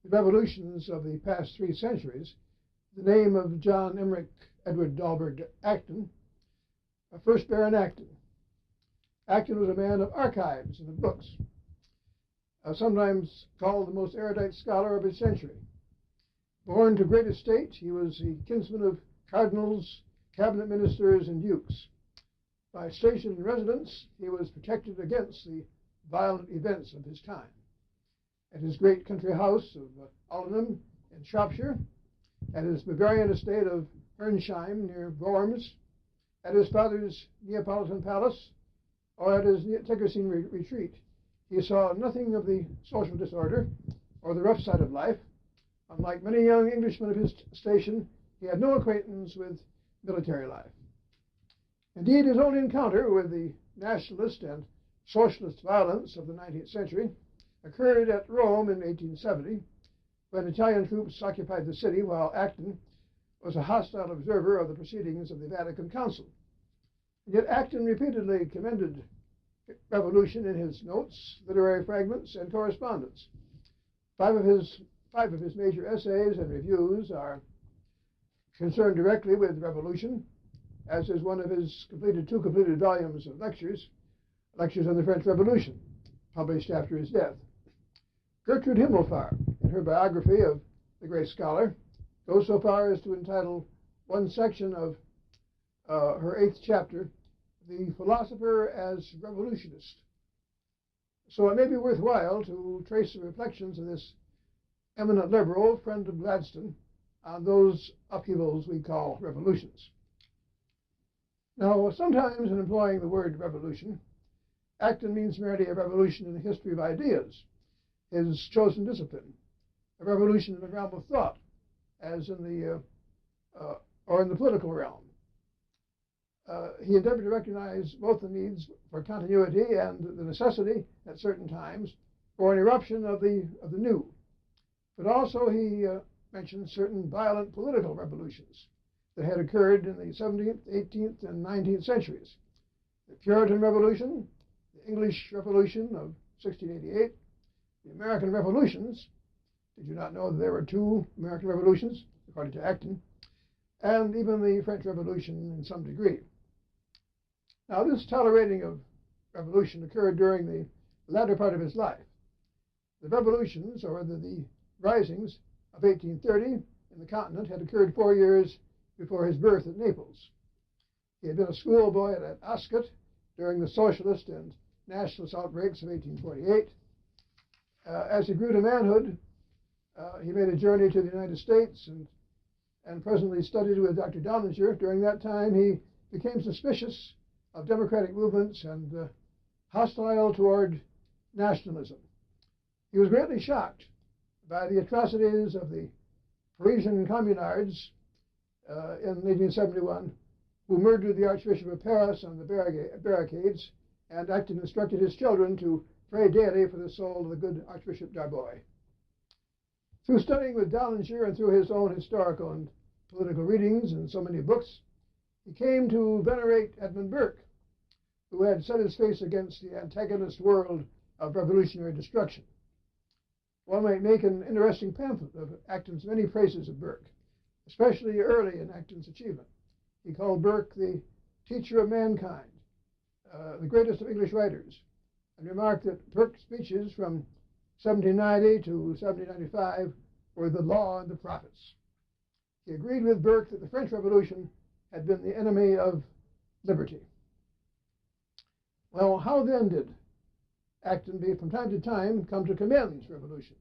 Speaker 1: the revolutions of the past 3 centuries the name of John Emmerich Edward Dalberg Acton, first Baron Acton. Acton was a man of archives and of books.
Speaker 2: sometimes called the most erudite scholar of his century. Born to great estate, he was the kinsman of cardinals, cabinet ministers, and dukes. By station and residence, he was protected against the violent events of his time. At his great country house of Aldenham in Shropshire, at his Bavarian estate of Hernsheim near Worms, at his father's Neapolitan palace, or at his Tiggerstein retreat, he saw nothing of the social disorder or the rough side of life. Unlike many young Englishmen of his station, he had no acquaintance with military life. Indeed, his only encounter with the nationalist and socialist violence of the 19th century occurred at Rome in 1870, when Italian troops occupied the city while Acton was a hostile observer of the proceedings of the Vatican Council. Yet Acton repeatedly commended revolution in his notes, literary fragments, and correspondence. Five of his major essays and reviews are concerned directly with revolution, as is one of his two completed volumes of lectures on the French Revolution, published after his death. Gertrude Himmelfarb, in her biography of the great scholar, goes so far as to entitle one section of her 8th chapter, "The Philosopher as Revolutionist." So it may be worthwhile to trace the reflections of this eminent liberal, friend of Gladstone, on those upheavals we call revolutions. Now, sometimes in employing the word revolution, Acton means merely a revolution in the history of ideas, his chosen discipline, a revolution in the realm of thought, as in the political realm. He endeavored to recognize both the needs for continuity and the necessity at certain times for an eruption of the new. But also he mentioned certain violent political revolutions that had occurred in the 17th, 18th, and 19th centuries. The Puritan Revolution, the English Revolution of 1688, the American Revolutions. Did you not know that there were 2 American Revolutions, according to Acton? And even the French Revolution in some degree. Now, this tolerating of revolution occurred during the latter part of his life. The revolutions, or rather the risings of 1830 in the continent, had occurred 4 years before his birth at Naples. He had been a schoolboy at Ascot during the socialist and nationalist outbreaks of 1848. As he grew to manhood, he made a journey to the United States and presently studied with Dr. Downinger. During that time, he became suspicious of democratic movements and hostile toward nationalism. He was greatly shocked by the atrocities of the Parisian communards in 1871, who murdered the Archbishop of Paris on the barricades, and Acton instructed his children to pray daily for the soul of the good Archbishop Darboy. Through studying with Downinger and through his own historical and political readings and so many books, he came to venerate Edmund Burke, who had set his face against the antagonist world of revolutionary destruction. One might make an interesting pamphlet of Acton's many praises of Burke, especially early in Acton's achievement. He called Burke the teacher of mankind, the greatest of English writers, and remarked that Burke's speeches from 1790 to 1795 were the law and the prophets. He agreed with Burke that the French Revolution had been the enemy of liberty. Well, how then did Acton from time to time come to commend revolution?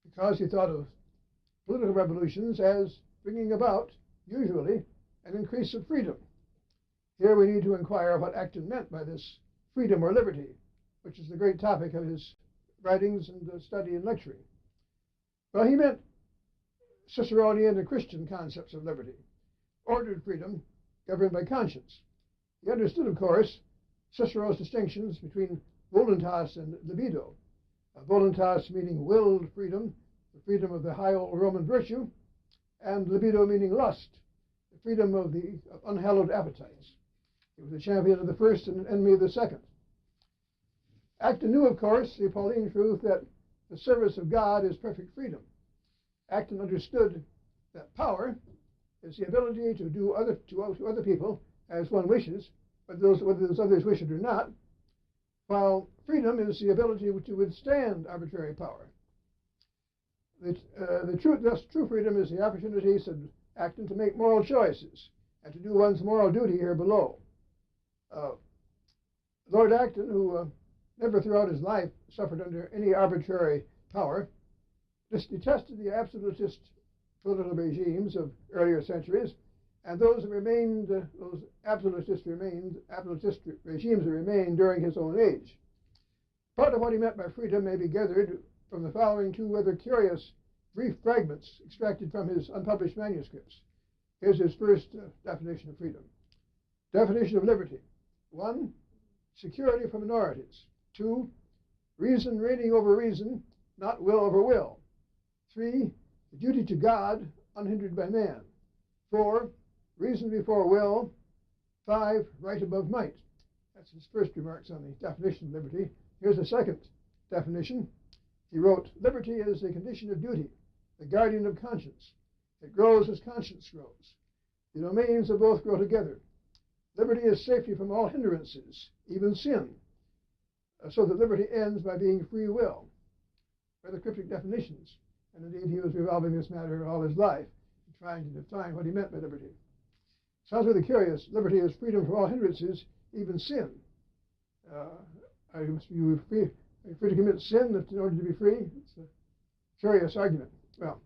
Speaker 2: Because he thought of political revolutions as bringing about, usually, an increase of freedom. Here we need to inquire what Acton meant by this freedom or liberty, which is the great topic of his writings and study and lecturing. Well, he meant Ciceronian and Christian concepts of liberty, ordered freedom governed by conscience. He understood, of course, Cicero's distinctions between voluntas and libido. Voluntas meaning willed freedom, the freedom of the high old Roman virtue, and libido meaning lust, the freedom of the unhallowed appetites. He was a champion of the first and an enemy of the second. Acton knew, of course, the Pauline truth that the service of God is perfect freedom. Acton understood that power is the ability to do to other people as one wishes, whether those others wish it or not, while freedom is the ability to withstand arbitrary power. True freedom is the opportunity, said Acton, to make moral choices and to do one's moral duty here below. Lord Acton, who never throughout his life suffered under any arbitrary power, just detested the absolutist political regimes of earlier centuries, and those that remained, those absolutist regimes that remained during his own age. Part of what he meant by freedom may be gathered from the following two rather curious brief fragments extracted from his unpublished manuscripts. Here's his first definition of freedom. Definition of liberty. 1, security for minorities. 2, reason reigning over reason, not will over will. 3, duty to God, unhindered by man. 4, reason before will. 5, right above might. That's his first remarks on the definition of liberty. Here's the second definition. He wrote, liberty is a condition of duty, the guardian of conscience. It grows as conscience grows. The domains of both grow together. Liberty is safety from all hindrances, even sin, so that liberty ends by being free will. Rather cryptic definitions, and indeed he was revolving this matter all his life, trying to define what he meant by liberty. Sounds really curious. Liberty is freedom from all hindrances, even sin. Are you free to commit sin in order to be free? It's a curious argument. Well,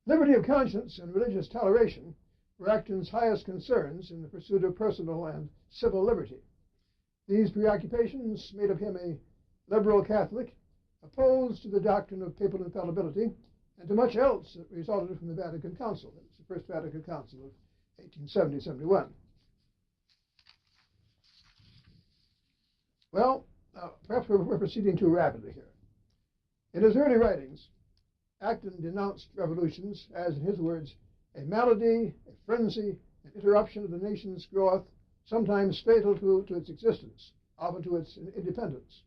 Speaker 2: liberty of conscience and religious toleration were Acton's highest concerns in the pursuit of personal and civil liberty. These preoccupations made of him a liberal Catholic, opposed to the doctrine of papal infallibility, and to much else that resulted from the Vatican Council. It was the First Vatican Council of 1870-71. Well, perhaps we're proceeding too rapidly here. In his early writings, Acton denounced revolutions as, in his words, a malady, a frenzy, an interruption of the nation's growth, sometimes fatal to its existence, often to its independence.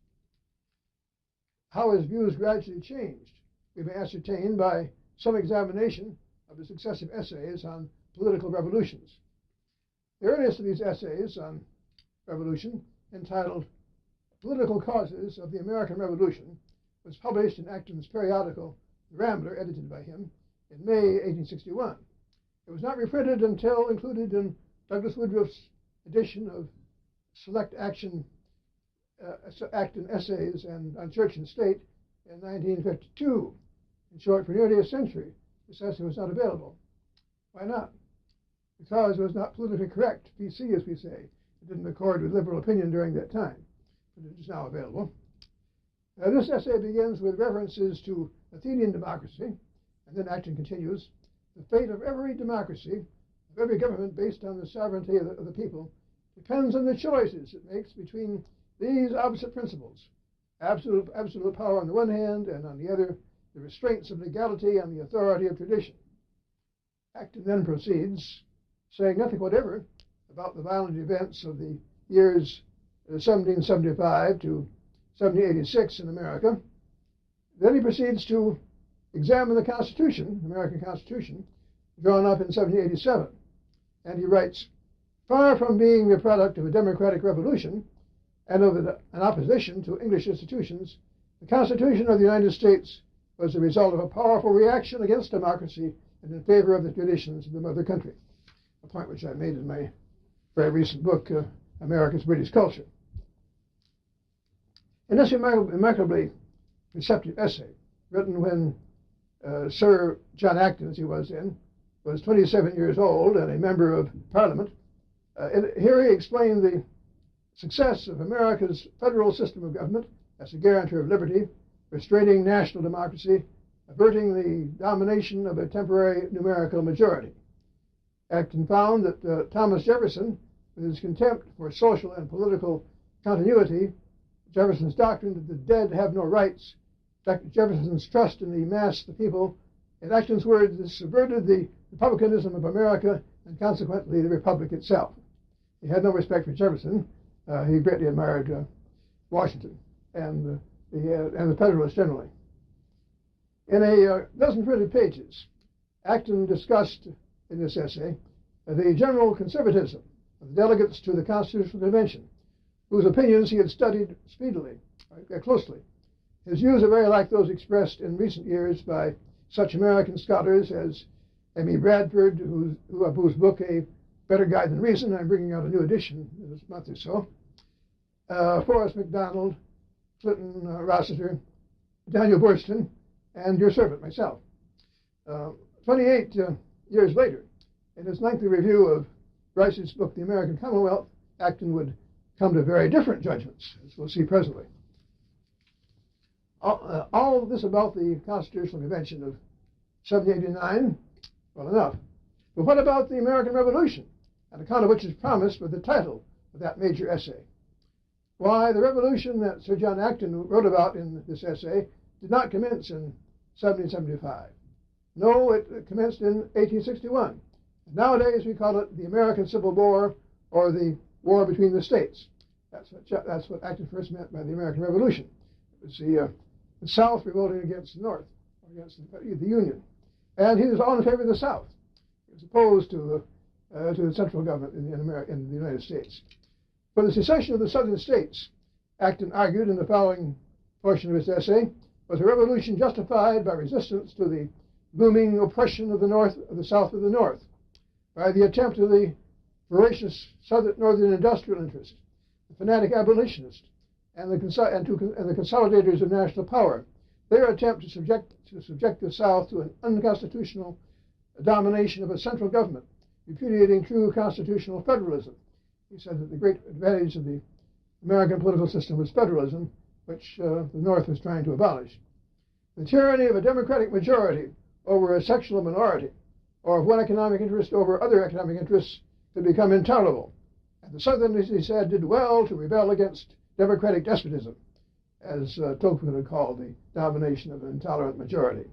Speaker 2: How his views gradually changed, we may ascertain by some examination of the successive essays on political revolutions. The earliest of these essays on revolution, entitled Political Causes of the American Revolution, was published in Acton's periodical, The Rambler, edited by him, in May 1861. It was not reprinted until included in Douglas Woodruff's edition of Select Acton Essays on Church and State in 1952. In short, for nearly a century, this essay was not available. Why not? Because it was not politically correct, PC as we say. It didn't accord with liberal opinion during that time, but it is now available. This essay begins with references to Athenian democracy, and then Acton continues, the fate of every democracy, of every government based on the sovereignty of the people, depends on the choices it makes between these opposite principles, absolute power on the one hand, and on the other, the restraints of legality and the authority of tradition. Acton then proceeds, saying nothing whatever about the violent events of the years 1775 to 1786 in America. Then he proceeds to examine the Constitution, the American Constitution, drawn up in 1787. And he writes, far from being the product of a democratic revolution and of an opposition to English institutions, the Constitution of the United States was the result of a powerful reaction against democracy and in favor of the traditions of the mother country, a point which I made in my very recent book, America's British Culture. In this remarkably receptive essay, written when Sir John Acton, as he was then, was 27 years old and a member of Parliament, here he explained the success of America's federal system of government as a guarantor of liberty, restraining national democracy, averting the domination of a temporary numerical majority. Acton found that Thomas Jefferson, with his contempt for social and political continuity, Jefferson's doctrine that the dead have no rights, Jefferson's trust in the mass of the people, in Acton's words, this subverted the republicanism of America and consequently the republic itself. He had no respect for Jefferson. He greatly admired Washington and the Federalists generally. In a dozen printed pages, Acton discussed in this essay the general conservatism of the delegates to the Constitutional Convention, whose opinions he had studied closely. His views are very like those expressed in recent years by such American scholars as M.E. Bradford, of whose book, A Better Guide Than Reason, I'm bringing out a new edition this month or so, Forrest McDonald, Clinton Rossiter, Daniel Burston, and your servant, myself. 28 years later, in his lengthy review of Bryce's book, The American Commonwealth, Acton would come to very different judgments, as we'll see presently. All this about the Constitutional Convention of 1789, well enough. But what about the American Revolution, an account of which is promised with the title of that major essay? Why, the revolution that Sir John Acton wrote about in this essay did not commence in 1775. No, it commenced in 1861. And nowadays we call it the American Civil War, or the War between the States. That's what Acton first meant by the American Revolution. It was the South revolting against the North, or against the Union. And he was all in favor of the South. He was opposed to the central government in the United States. For the secession of the Southern states, Acton argued in the following portion of his essay, was a revolution justified by resistance to the looming oppression of the South of the North, by the attempt of the voracious northern industrial interest, the fanatic abolitionist, and the consolidators of national power, their attempt to subject the South to an unconstitutional domination of a central government, repudiating true constitutional federalism. He said that the great advantage of the American political system was federalism, which the North was trying to abolish. The tyranny of a democratic majority over a sectional minority, or of one economic interest over other economic interests, could become intolerable. And the Southerners, he said, did well to rebel against democratic despotism, as Tocqueville had called the domination of an intolerant majority.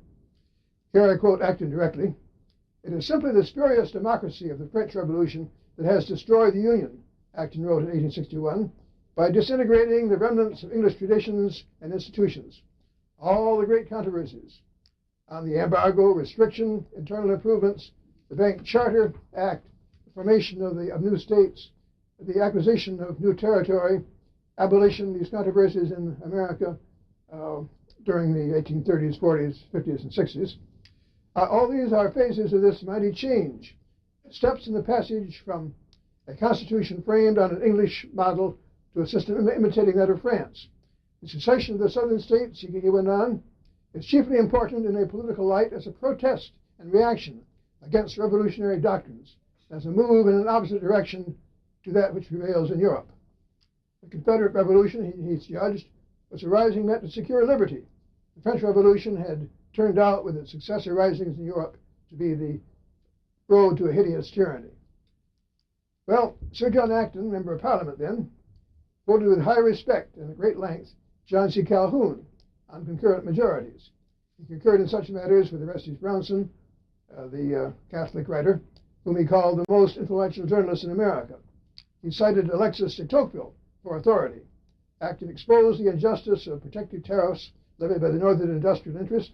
Speaker 2: Here I quote Acton directly. It is simply the spurious democracy of the French Revolution that has destroyed the Union, Acton wrote in 1861, by disintegrating the remnants of English traditions and institutions. All the great controversies on the embargo, restriction, internal improvements, the Bank Charter Act, the formation of new states, the acquisition of new territory, abolition, these controversies in America during the 1830s, 40s, 50s, and 60s. All these are phases of this mighty change, steps in the passage from a constitution framed on an English model to a system imitating that of France. The secession of the Southern states, he went on, is chiefly important in a political light as a protest and reaction against revolutionary doctrines, as a move in an opposite direction to that which prevails in Europe. The Confederate Revolution, he's judged, was a rising meant to secure liberty. The French Revolution had turned out, with its successor risings in Europe, to be the road to a hideous tyranny. Well, Sir John Acton, Member of Parliament then, quoted with high respect and at great length John C. Calhoun on concurrent majorities. He concurred in such matters with Orestes Brownson, the Catholic writer, whom he called the most influential journalist in America. He cited Alexis de Tocqueville for authority. Acton exposed the injustice of protective tariffs levied by the northern industrial interest.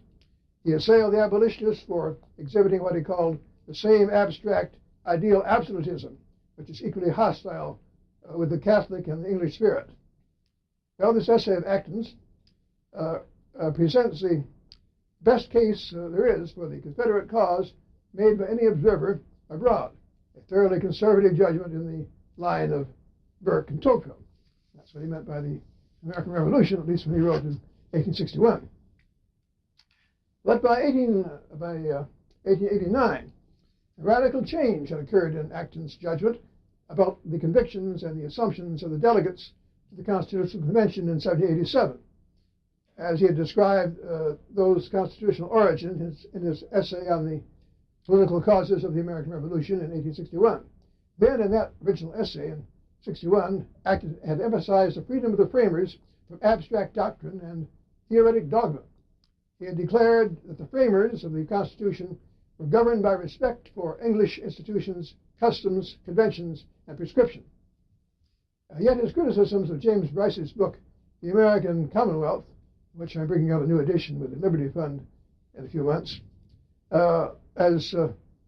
Speaker 2: He assailed the abolitionists for exhibiting what he called the same abstract ideal absolutism, which is equally hostile with the Catholic and the English spirit. Well, this essay of Acton's presents the best case there is for the Confederate cause made by any observer abroad, a thoroughly conservative judgment in the line of Burke and Tocqueville. That's what he meant by the American Revolution, at least when he wrote in 1861. But by 1889, a radical change had occurred in Acton's judgment about the convictions and the assumptions of the delegates to the Constitutional Convention in 1787, as he had described those constitutional origins in his essay on the political causes of the American Revolution in 1861. Then, in that original essay in 61, Acton had emphasized the freedom of the framers from abstract doctrine and theoretic dogma. He had declared that the framers of the Constitution were governed by respect for English institutions, customs, conventions, and prescription. Yet his criticisms of James Bryce's book, The American Commonwealth, which I'm bringing out a new edition with the Liberty Fund in a few months,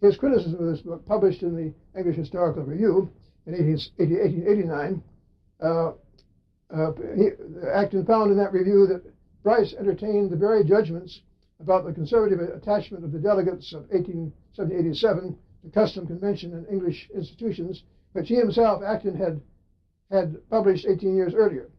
Speaker 2: his criticism of this book, published in the English Historical Review in 1889, Acton found in that review that Bryce entertained the very judgments about the conservative attachment of the delegates of 1787 to custom, convention, and English institutions, which he himself, Acton, had published 18 years earlier.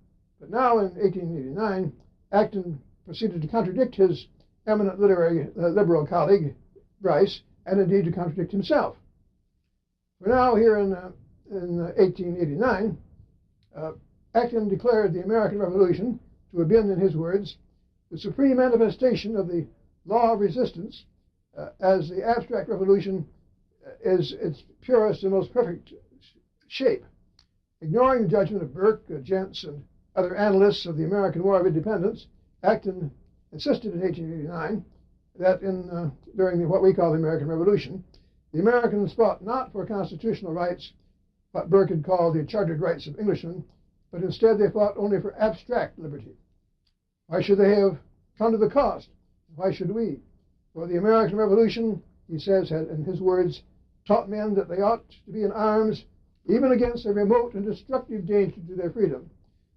Speaker 2: But now, in 1889, Acton proceeded to contradict his eminent literary liberal colleague, Bryce, and indeed to contradict himself. For now, here in 1889, Acton declared the American Revolution to have been, in his words, the supreme manifestation of the law of resistance, as the abstract revolution is its purest and most perfect shape. Ignoring the judgment of Burke, Jentz, and other analysts of the American War of Independence, Acton insisted in 1889 that during what we call the American Revolution, the Americans fought not for constitutional rights, what Burke had called the chartered rights of Englishmen, but instead they fought only for abstract liberty. Why should they have come to the cost? Why should we? For the American Revolution, he says, had, in his words, taught men that they ought to be in arms even against a remote and destructive danger to their freedom,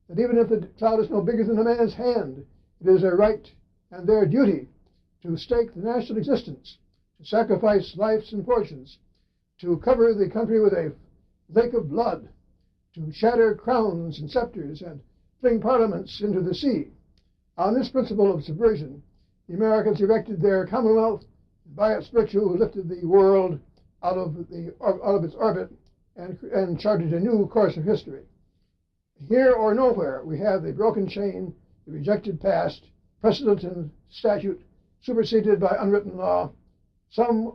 Speaker 2: that even if the cloud is no bigger than a man's hand, it is their right and their duty to stake the national existence, to sacrifice lives and fortunes, to cover the country with a lake of blood, to shatter crowns and scepters and fling parliaments into the sea. On this principle of subversion, the Americans erected their Commonwealth, and by its virtue lifted the world out of its orbit and charted a new course of history. Here or nowhere, we have the broken chain, the rejected past, precedent and statute superseded by unwritten law, sons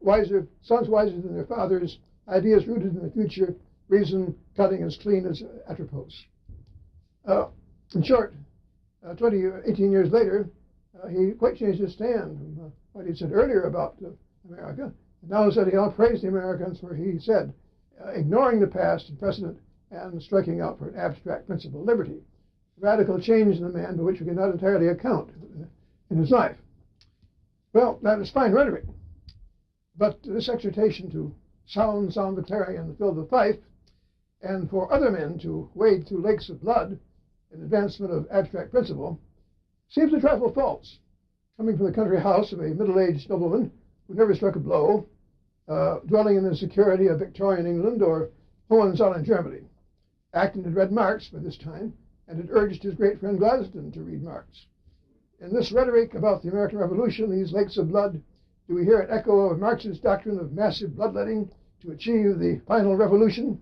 Speaker 2: wiser than their fathers, ideas rooted in the future, reason cutting as clean as Atropos. In short, 18 years later, he quite changed his stand from what he said earlier about America. And now said he praised the Americans for, he said, ignoring the past and precedent and striking out for an abstract principle of liberty. Radical change in the man for which we cannot entirely account in his life. Well, that is fine rhetoric. But this exhortation to sound the clarion and fill the fife, and for other men to wade through lakes of blood in advancement of abstract principle, seems a trifle false, coming from the country house of a middle-aged nobleman who never struck a blow, dwelling in the security of Victorian England or Hohenzollern Germany. Acton had read Marx by this time and had urged his great friend Gladstone to read Marx. In this rhetoric about the American Revolution, these lakes of blood, do we hear an echo of Marx's doctrine of massive bloodletting to achieve the final revolution?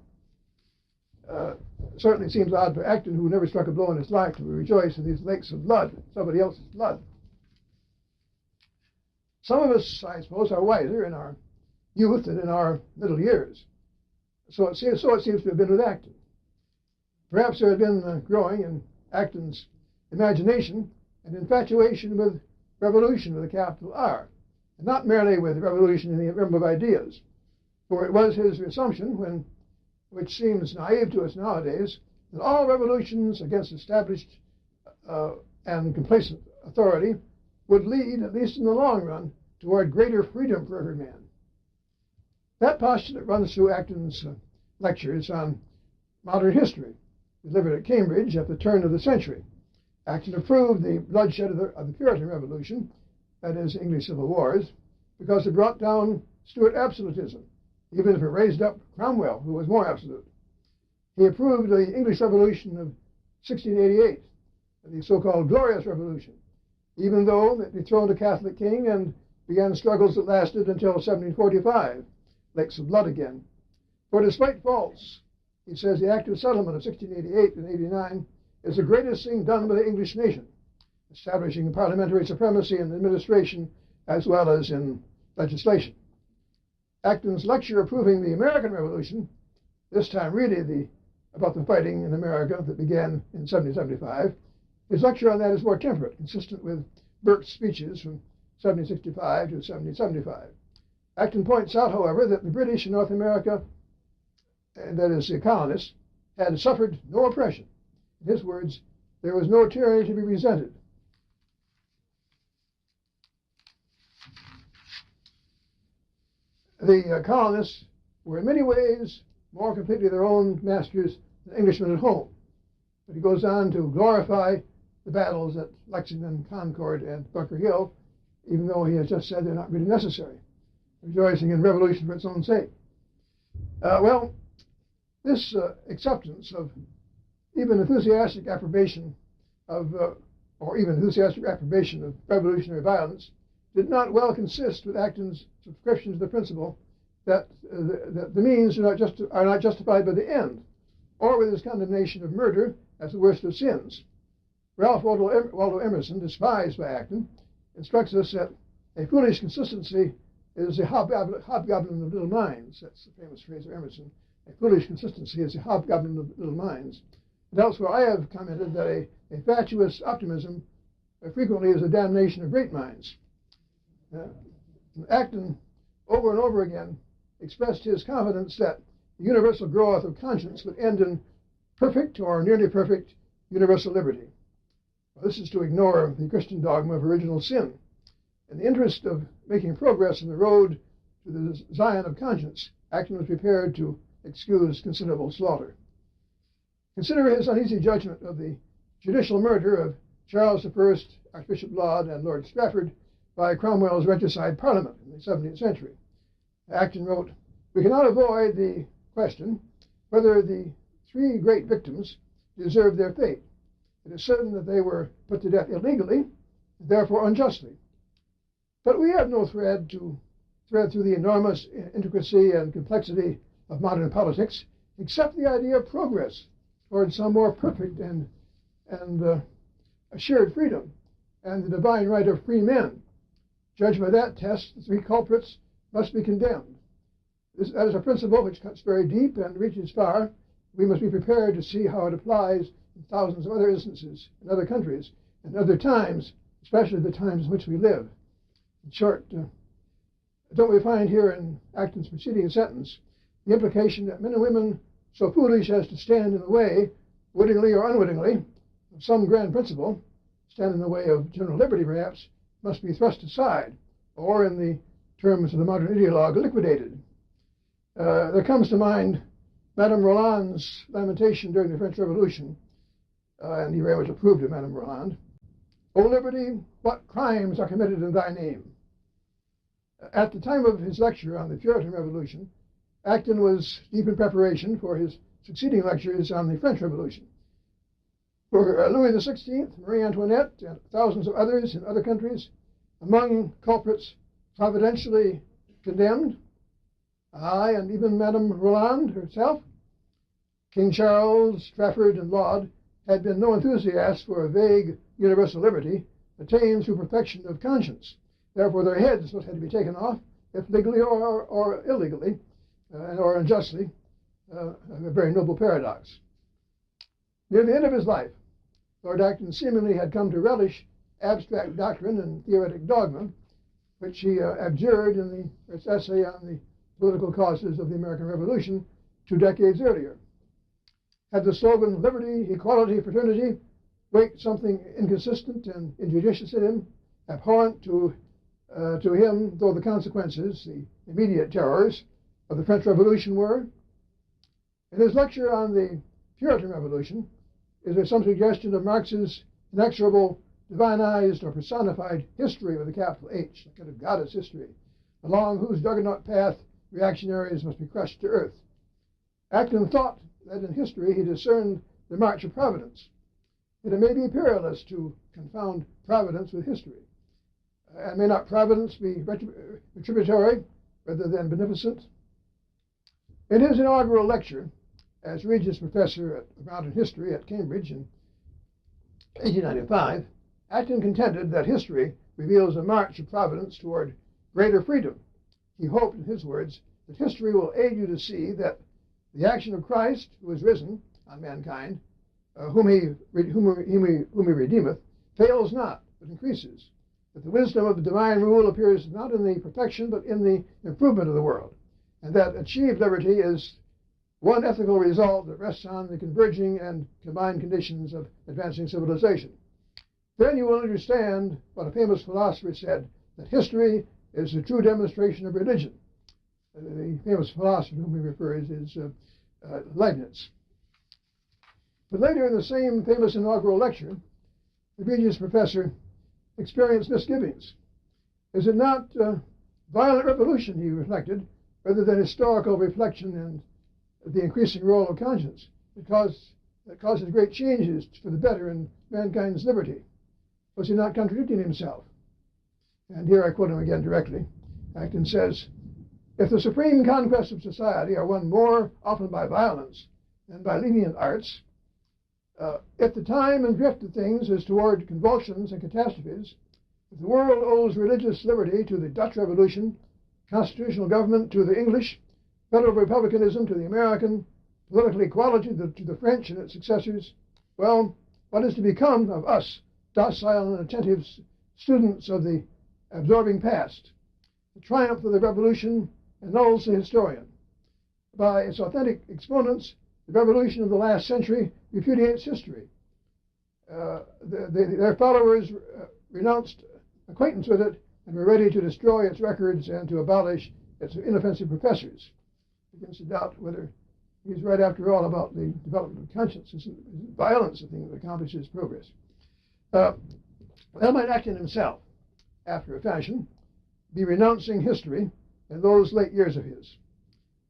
Speaker 2: Certainly seems odd for Acton, who never struck a blow in his life, to rejoice in these lakes of blood, somebody else's blood. Some of us, I suppose, are wiser in our youth than in our middle years. So it seems to have been with Acton. Perhaps there had been growing in Acton's imagination an infatuation with revolution with a capital R, and not merely with revolution in the realm of ideas. For it was his assumption, which seems naive to us nowadays, that all revolutions against established and complacent authority would lead, at least in the long run, toward greater freedom for every man. That postulate runs through Acton's lectures on modern history, delivered at Cambridge at the turn of the century. Acton approved the bloodshed of the Puritan Revolution, that is, English civil wars, because it brought down Stuart absolutism, even if it raised up Cromwell, who was more absolute. He approved the English Revolution of 1688, the so-called Glorious Revolution, even though it dethroned a Catholic king and began struggles that lasted until 1745, lakes of blood again. For despite faults, he says the Act of Settlement of 1688 and 89 is the greatest thing done by the English nation, establishing parliamentary supremacy in administration as well as in legislation. Acton's lecture approving the American Revolution, this time really about the fighting in America that began in 1775, his lecture on that is more temperate, consistent with Burke's speeches from 1765 to 1775. Acton points out, however, that the British in North America, and that is the colonists, had suffered no oppression. In his words, there was no tyranny to be resented. The colonists were in many ways more completely their own masters than Englishmen at home. But he goes on to glorify the battles at Lexington, Concord, and Bunker Hill, even though he has just said they're not really necessary, rejoicing in revolution for its own sake. Well, this acceptance of even enthusiastic approbation of, revolutionary violence did not well consist with Acton's subscription to the principle that the means are not justified by the end, or with his condemnation of murder as the worst of sins. Ralph Waldo Emerson, despised by Acton, instructs us that a foolish consistency is a hobgoblin of little minds. That's the famous phrase of Emerson. A foolish consistency is a hobgoblin of little minds. And elsewhere I have commented that a fatuous optimism frequently is a damnation of great minds. Acton, over and over again, expressed his confidence that the universal growth of conscience would end in perfect or nearly perfect universal liberty. Well, this is to ignore the Christian dogma of original sin. In the interest of making progress on the road to the Zion of conscience, Acton was prepared to excuse considerable slaughter. Consider his uneasy judgment of the judicial murder of Charles I, Archbishop Laud, and Lord Strafford by Cromwell's regicide parliament in the 17th century. Acton wrote, "We cannot avoid the question whether the three great victims deserved their fate. It is certain that they were put to death illegally, and therefore unjustly. But we have no thread to thread through the enormous intricacy and complexity of modern politics, except the idea of progress towards some more perfect and assured freedom, and the divine right of free men. Judged by that test, the three culprits must be condemned. That is a principle which cuts very deep and reaches far. We must be prepared to see how it applies in thousands of other instances, in other countries, and other times, especially the times in which we live." In short, don't we find here in Acton's preceding sentence the implication that men and women so foolish as to stand in the way, wittingly or unwittingly, of some grand principle, stand in the way of general liberty perhaps, must be thrust aside, or in the terms of the modern ideologue, liquidated. There comes to mind Madame Roland's lamentation during the French Revolution, and he very much approved of Madame Roland. "O liberty, what crimes are committed in thy name?" At the time of his lecture on the Puritan Revolution, Acton was deep in preparation for his succeeding lectures on the French Revolution. For Louis XVI, Marie Antoinette, and thousands of others in other countries, among culprits providentially condemned, aye, and even Madame Roland herself, King Charles, Strafford, and Laud had been no enthusiasts for a vague universal liberty attained through perfection of conscience. Therefore, their heads must have to be taken off, if legally or illegally, or unjustly, a very noble paradox. Near the end of his life, Lord Acton seemingly had come to relish abstract doctrine and theoretic dogma, which he abjured in his essay on the political causes of the American Revolution 2 decades earlier. Had the slogan liberty, equality, fraternity waked something inconsistent and injudicious in him, abhorrent to him, though the consequences, the immediate terrors of the French Revolution were? In his lecture on the Puritan Revolution, is there some suggestion of Marx's inexorable, divinized or personified history with a capital H, a kind of goddess history, along whose juggernaut path reactionaries must be crushed to earth? Acton thought that in history he discerned the march of Providence. Yet it may be perilous to confound Providence with history. And may not Providence be retributory rather than beneficent? In his inaugural lecture as Regius Professor of Modern History at Cambridge in 1895, Acton contended that history reveals a march of Providence toward greater freedom. He hoped, in his words, that history will aid you to see that the action of Christ, who is risen on mankind, whom he redeemeth, fails not, but increases. That the wisdom of the divine rule appears not in the perfection, but in the improvement of the world, and that achieved liberty is one ethical result that rests on the converging and combined conditions of advancing civilization. Then you will understand what a famous philosopher said, that history is the true demonstration of religion. The famous philosopher whom he refers is Leibniz. But later in the same famous inaugural lecture, the Regis professor experienced misgivings. Is it not violent revolution, he reflected, rather than historical reflection and the increasing role of conscience that causes great changes for the better in mankind's liberty? Was he not contradicting himself? And here I quote him again directly. Acton says, if the supreme conquests of society are won more often by violence than by lenient arts, if the time and drift of things is toward convulsions and catastrophes, if the world owes religious liberty to the Dutch Revolution, constitutional government to the English, federal republicanism to the American, political equality to the French and its successors, well, what is to become of us, docile and attentive students of the absorbing past? The triumph of the revolution annuls the historian. By its authentic exponents, the revolution of the last century repudiates history. Their followers renounced acquaintance with it and were ready to destroy its records and to abolish its inoffensive professors. Begins to doubt whether he's right after all about the development of conscience. Isn't violence the thing that accomplishes progress? Edmund Acton himself, after a fashion, be renouncing history in those late years of his.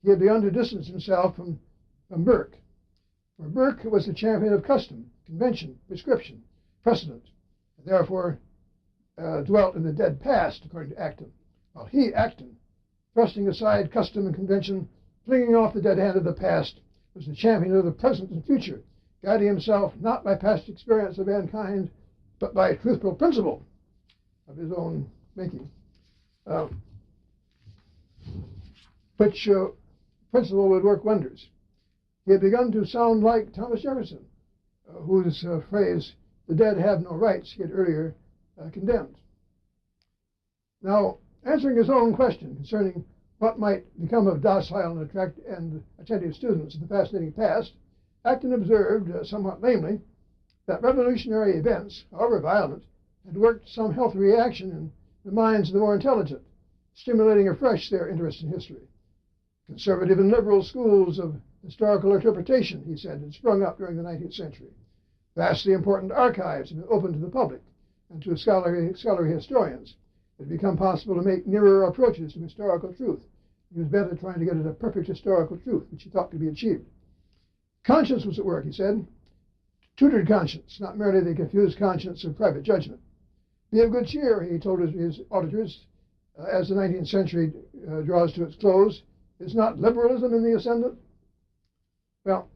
Speaker 2: He had begun to distance himself from Burke. For Burke was the champion of custom, convention, prescription, precedent, and therefore dwelt in the dead past, according to Acton, while he, Acton, thrusting aside custom and convention, flinging off the dead hand of the past, was the champion of the present and future, guiding himself not by past experience of mankind, but by truthful principle of his own making, which principle would work wonders. He had begun to sound like Thomas Jefferson, whose phrase, the dead have no rights, he had earlier condemned. Now, answering his own question concerning what might become of docile and attentive students in the fascinating past, Acton observed, somewhat lamely, that revolutionary events, however violent, had worked some healthy reaction in the minds of the more intelligent, stimulating afresh their interest in history. Conservative and liberal schools of historical interpretation, he said, had sprung up during the 19th century. Vastly important archives had been opened to the public and to scholarly historians. It had become possible to make nearer approaches to historical truth. He was bent at trying to get at a perfect historical truth, which he thought could be achieved. Conscience was at work, he said. Tutored conscience, not merely the confused conscience of private judgment. Be of good cheer, he told his auditors, as the 19th century draws to its close. Is not liberalism in the ascendant? Well,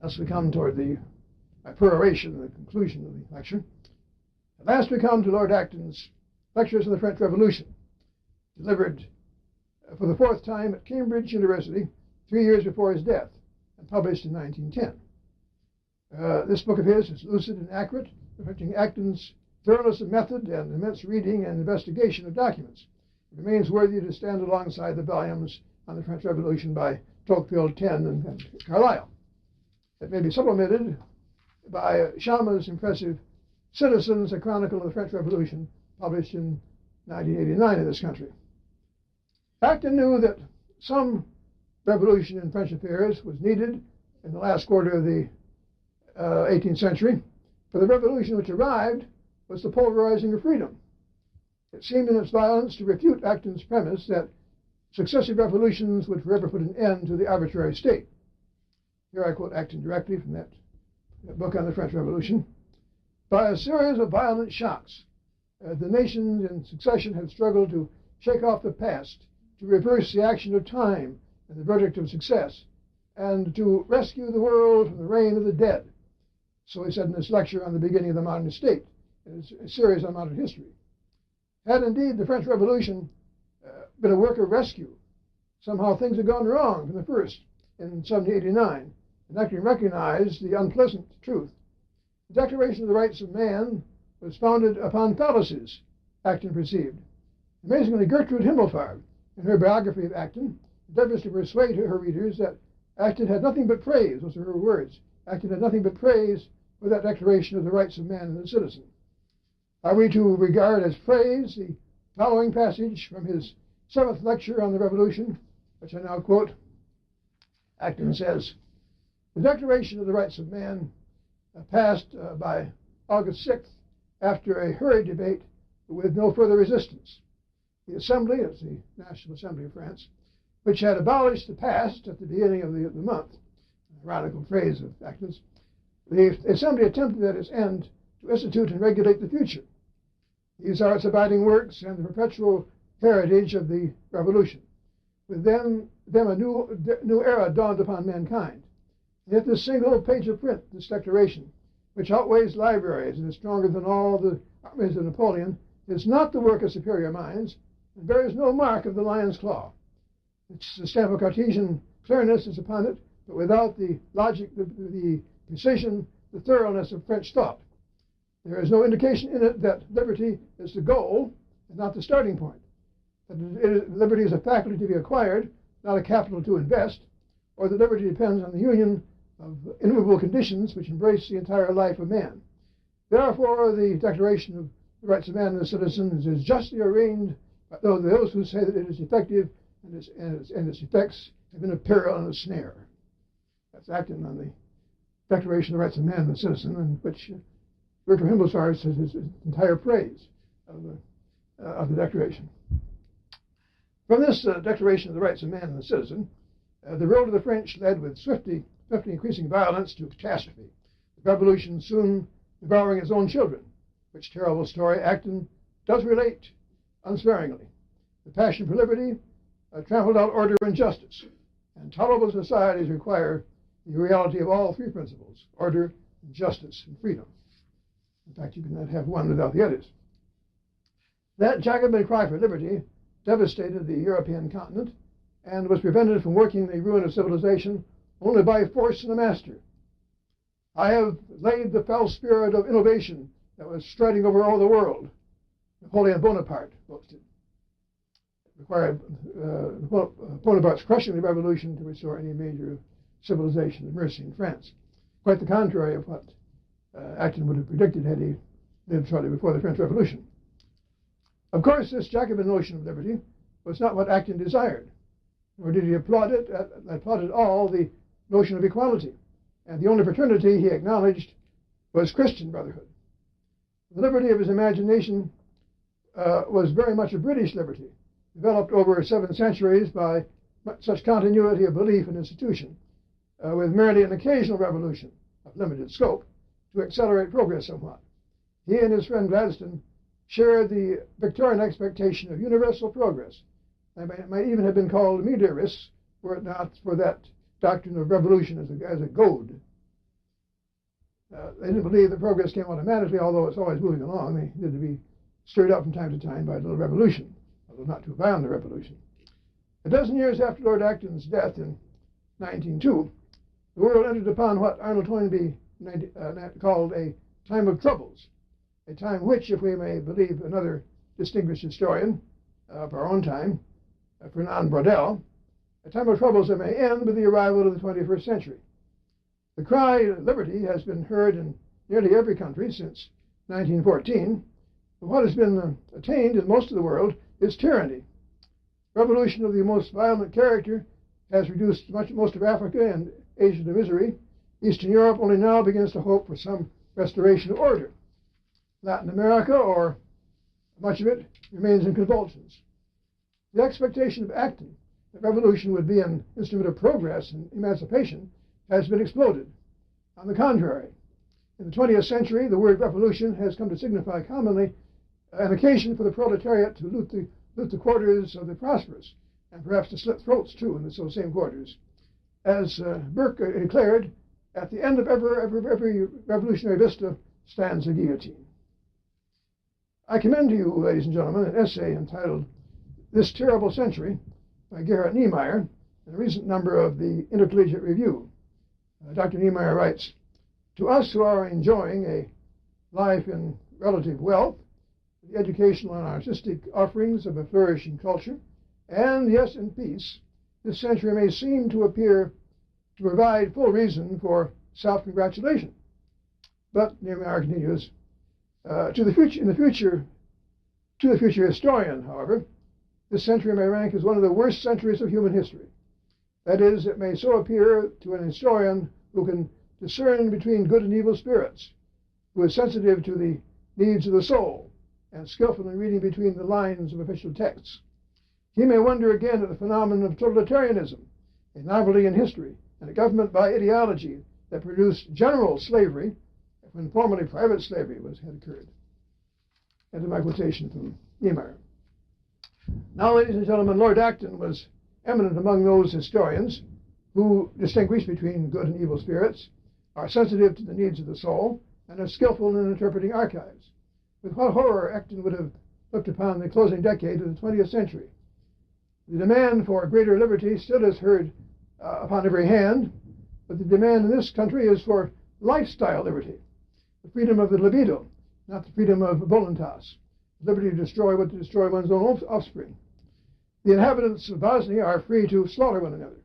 Speaker 2: thus we come toward my peroration, the conclusion of the lecture. At last we come to Lord Acton's Lectures on the French Revolution, delivered for the fourth time at Cambridge University 3 years before his death and published in 1910. This book of his is lucid and accurate, reflecting Acton's thoroughness of method and immense reading and investigation of documents. It remains worthy to stand alongside the volumes on the French Revolution by Tocqueville, Taine, and Carlyle. It may be supplemented by Sciama's impressive Citizens, a Chronicle of the French Revolution, published in 1989 in this country. Acton knew that some revolution in French affairs was needed in the last quarter of the 18th century, for the revolution which arrived was the pulverizing of freedom. It seemed in its violence to refute Acton's premise that successive revolutions would forever put an end to the arbitrary state. Here I quote Acton directly from that book on the French Revolution. By a series of violent shocks, the nations in succession have struggled to shake off the past, to reverse the action of time and the verdict of success, and to rescue the world from the reign of the dead. So he said in this lecture on the beginning of the modern state, a series on modern history. Had indeed the French Revolution been a work of rescue, somehow things had gone wrong from the first in 1789, and Acton recognized the unpleasant truth. The Declaration of the Rights of Man was founded upon fallacies, Acton perceived. Amazingly, Gertrude Himmelfarb, in her biography of Acton, endeavors to persuade her readers that Acton had nothing but praise, those are her words, Acton had nothing but praise for that Declaration of the Rights of Man and the Citizen. Are we to regard as praise the following passage from his 7th lecture on the Revolution, which I now quote? Acton says, The Declaration of the Rights of Man passed by August 6th after a hurried debate with no further resistance. The Assembly, it's the National Assembly of France, which had abolished the past at the beginning of the month, a radical phrase of Acton's, the Assembly attempted at its end to institute and regulate the future. These are its abiding works and the perpetual heritage of the Revolution. With them a new era dawned upon mankind. Yet this single page of print, this declaration, which outweighs libraries and is stronger than all the armies of Napoleon, is not the work of superior minds and bears no mark of the lion's claw. The stamp of Cartesian clearness is upon it, but without the logic, the precision, the thoroughness of French thought. There is no indication in it that liberty is the goal and not the starting point. That liberty is a faculty to be acquired, not a capital to invest, or that liberty depends on the union of innumerable conditions which embrace the entire life of man. Therefore, the Declaration of the Rights of Man and the Citizen is justly arraigned by those who say that it is effective and its effects have been a peril and a snare. That's Acton on the Declaration of the Rights of Man and the Citizen, in which Bertram Himmelfarb says his entire praise of the Declaration. From this Declaration of the Rights of Man and the Citizen, the road of the French led with swiftly increasing violence to catastrophe, the revolution soon devouring its own children, which terrible story Acton does relate unsparingly. The passion for liberty trampled out order and justice, and tolerable societies require the reality of all three principles: order, justice, and freedom. In fact, you cannot have one without the others. That Jacobin cry for liberty devastated the European continent and was prevented from working the ruin of civilization only by force and a master. I have laid the fell spirit of innovation that was striding over all the world, Napoleon Bonaparte boasted. It required Bonaparte's crushing the revolution to restore any major civilization and mercy in France. Quite the contrary of what Acton would have predicted had he lived shortly before the French Revolution. Of course, this Jacobin notion of liberty was not what Acton desired, nor did he applaud it, applauded all the notion of equality, and the only fraternity he acknowledged was Christian brotherhood. The liberty of his imagination was very much a British liberty, developed over 7 centuries by such continuity of belief and institution, with merely an occasional revolution of limited scope to accelerate progress somewhat. He and his friend Gladstone shared the Victorian expectation of universal progress. It might even have been called meteorists were it not for that doctrine of revolution as a goad. They didn't believe that progress came automatically, although it's always moving along. They needed to be stirred up from time to time by a little revolution, although not too violent a revolution. A dozen years after Lord Acton's death in 1902, the world entered upon what Arnold Toynbee called a time of troubles, a time which, if we may believe another distinguished historian of our own time, Fernand Braudel, a time of troubles that may end with the arrival of the 21st century. The cry liberty has been heard in nearly every country since 1914, but what has been attained in most of the world is tyranny. Revolution of the most violent character has reduced most of Africa and Asia to misery. Eastern Europe only now begins to hope for some restoration of order. Latin America, or much of it, remains in convulsions. The expectation of Acton that revolution would be an instrument of progress and emancipation has been exploded. On the contrary, in the 20th century, the word revolution has come to signify commonly an occasion for the proletariat to loot the quarters of the prosperous, and perhaps to slit throats too in those same quarters. As Burke declared, at the end of every revolutionary vista stands a guillotine. I commend to you, ladies and gentlemen, an essay entitled "This Terrible Century" by Gerhard Niemeyer in a recent number of the Intercollegiate Review. Dr. Niemeyer writes, "To us who are enjoying a life in relative wealth, the educational and artistic offerings of a flourishing culture, and, yes, in peace, this century may seem to appear to provide full reason for self-congratulation. But," Niemeyer continues, to the future historian, however, this century may rank as one of the worst centuries of human history. That is, it may so appear to an historian who can discern between good and evil spirits, who is sensitive to the needs of the soul, and skillful in reading between the lines of official texts. He may wonder again at the phenomenon of totalitarianism, a novelty in history, and a government by ideology that produced general slavery when formerly private slavery had occurred. End of my quotation from Niemeyer. Now, ladies and gentlemen, Lord Acton was eminent among those historians who distinguish between good and evil spirits, are sensitive to the needs of the soul, and are skillful in interpreting archives. With what horror Acton would have looked upon the closing decade of the 20th century. The demand for greater liberty still is heard upon every hand, but the demand in this country is for lifestyle liberty, the freedom of the libido, not the freedom of voluntas, liberty to destroy one's own offspring. The inhabitants of Bosnia are free to slaughter one another.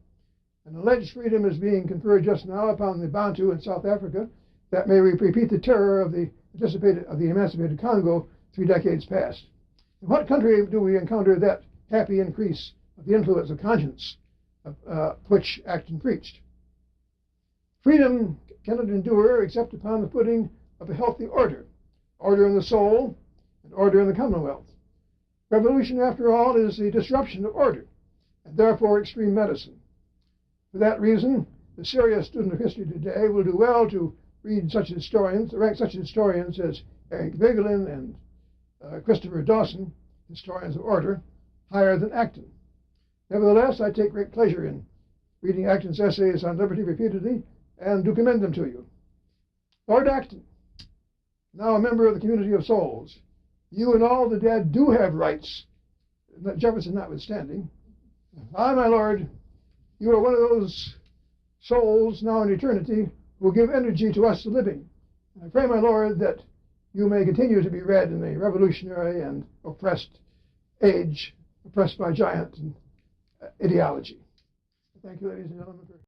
Speaker 2: An alleged freedom is being conferred just now upon the Bantu in South Africa that may repeat the terror of the emancipated Congo 3 decades past. In what country do we encounter that happy increase of the influence of conscience which Acton preached? Freedom cannot endure except upon the footing of a healthy order in the soul and order in the commonwealth. Revolution, after all, is the disruption of order, and therefore extreme medicine. For that reason, the serious student of history today will do well to read rank such historians as Eric Voegelin and Christopher Dawson, historians of order, higher than Acton. Nevertheless, I take great pleasure in reading Acton's essays on liberty repeatedly, and do commend them to you. Lord Acton, now a member of the community of souls, you and all the dead do have rights, Jefferson notwithstanding. I, my lord, you are one of those souls now in eternity who will give energy to us the living. I pray, my lord, that you may continue to be read in the revolutionary and oppressed age, oppressed by giant and ideology. Thank you, ladies and gentlemen.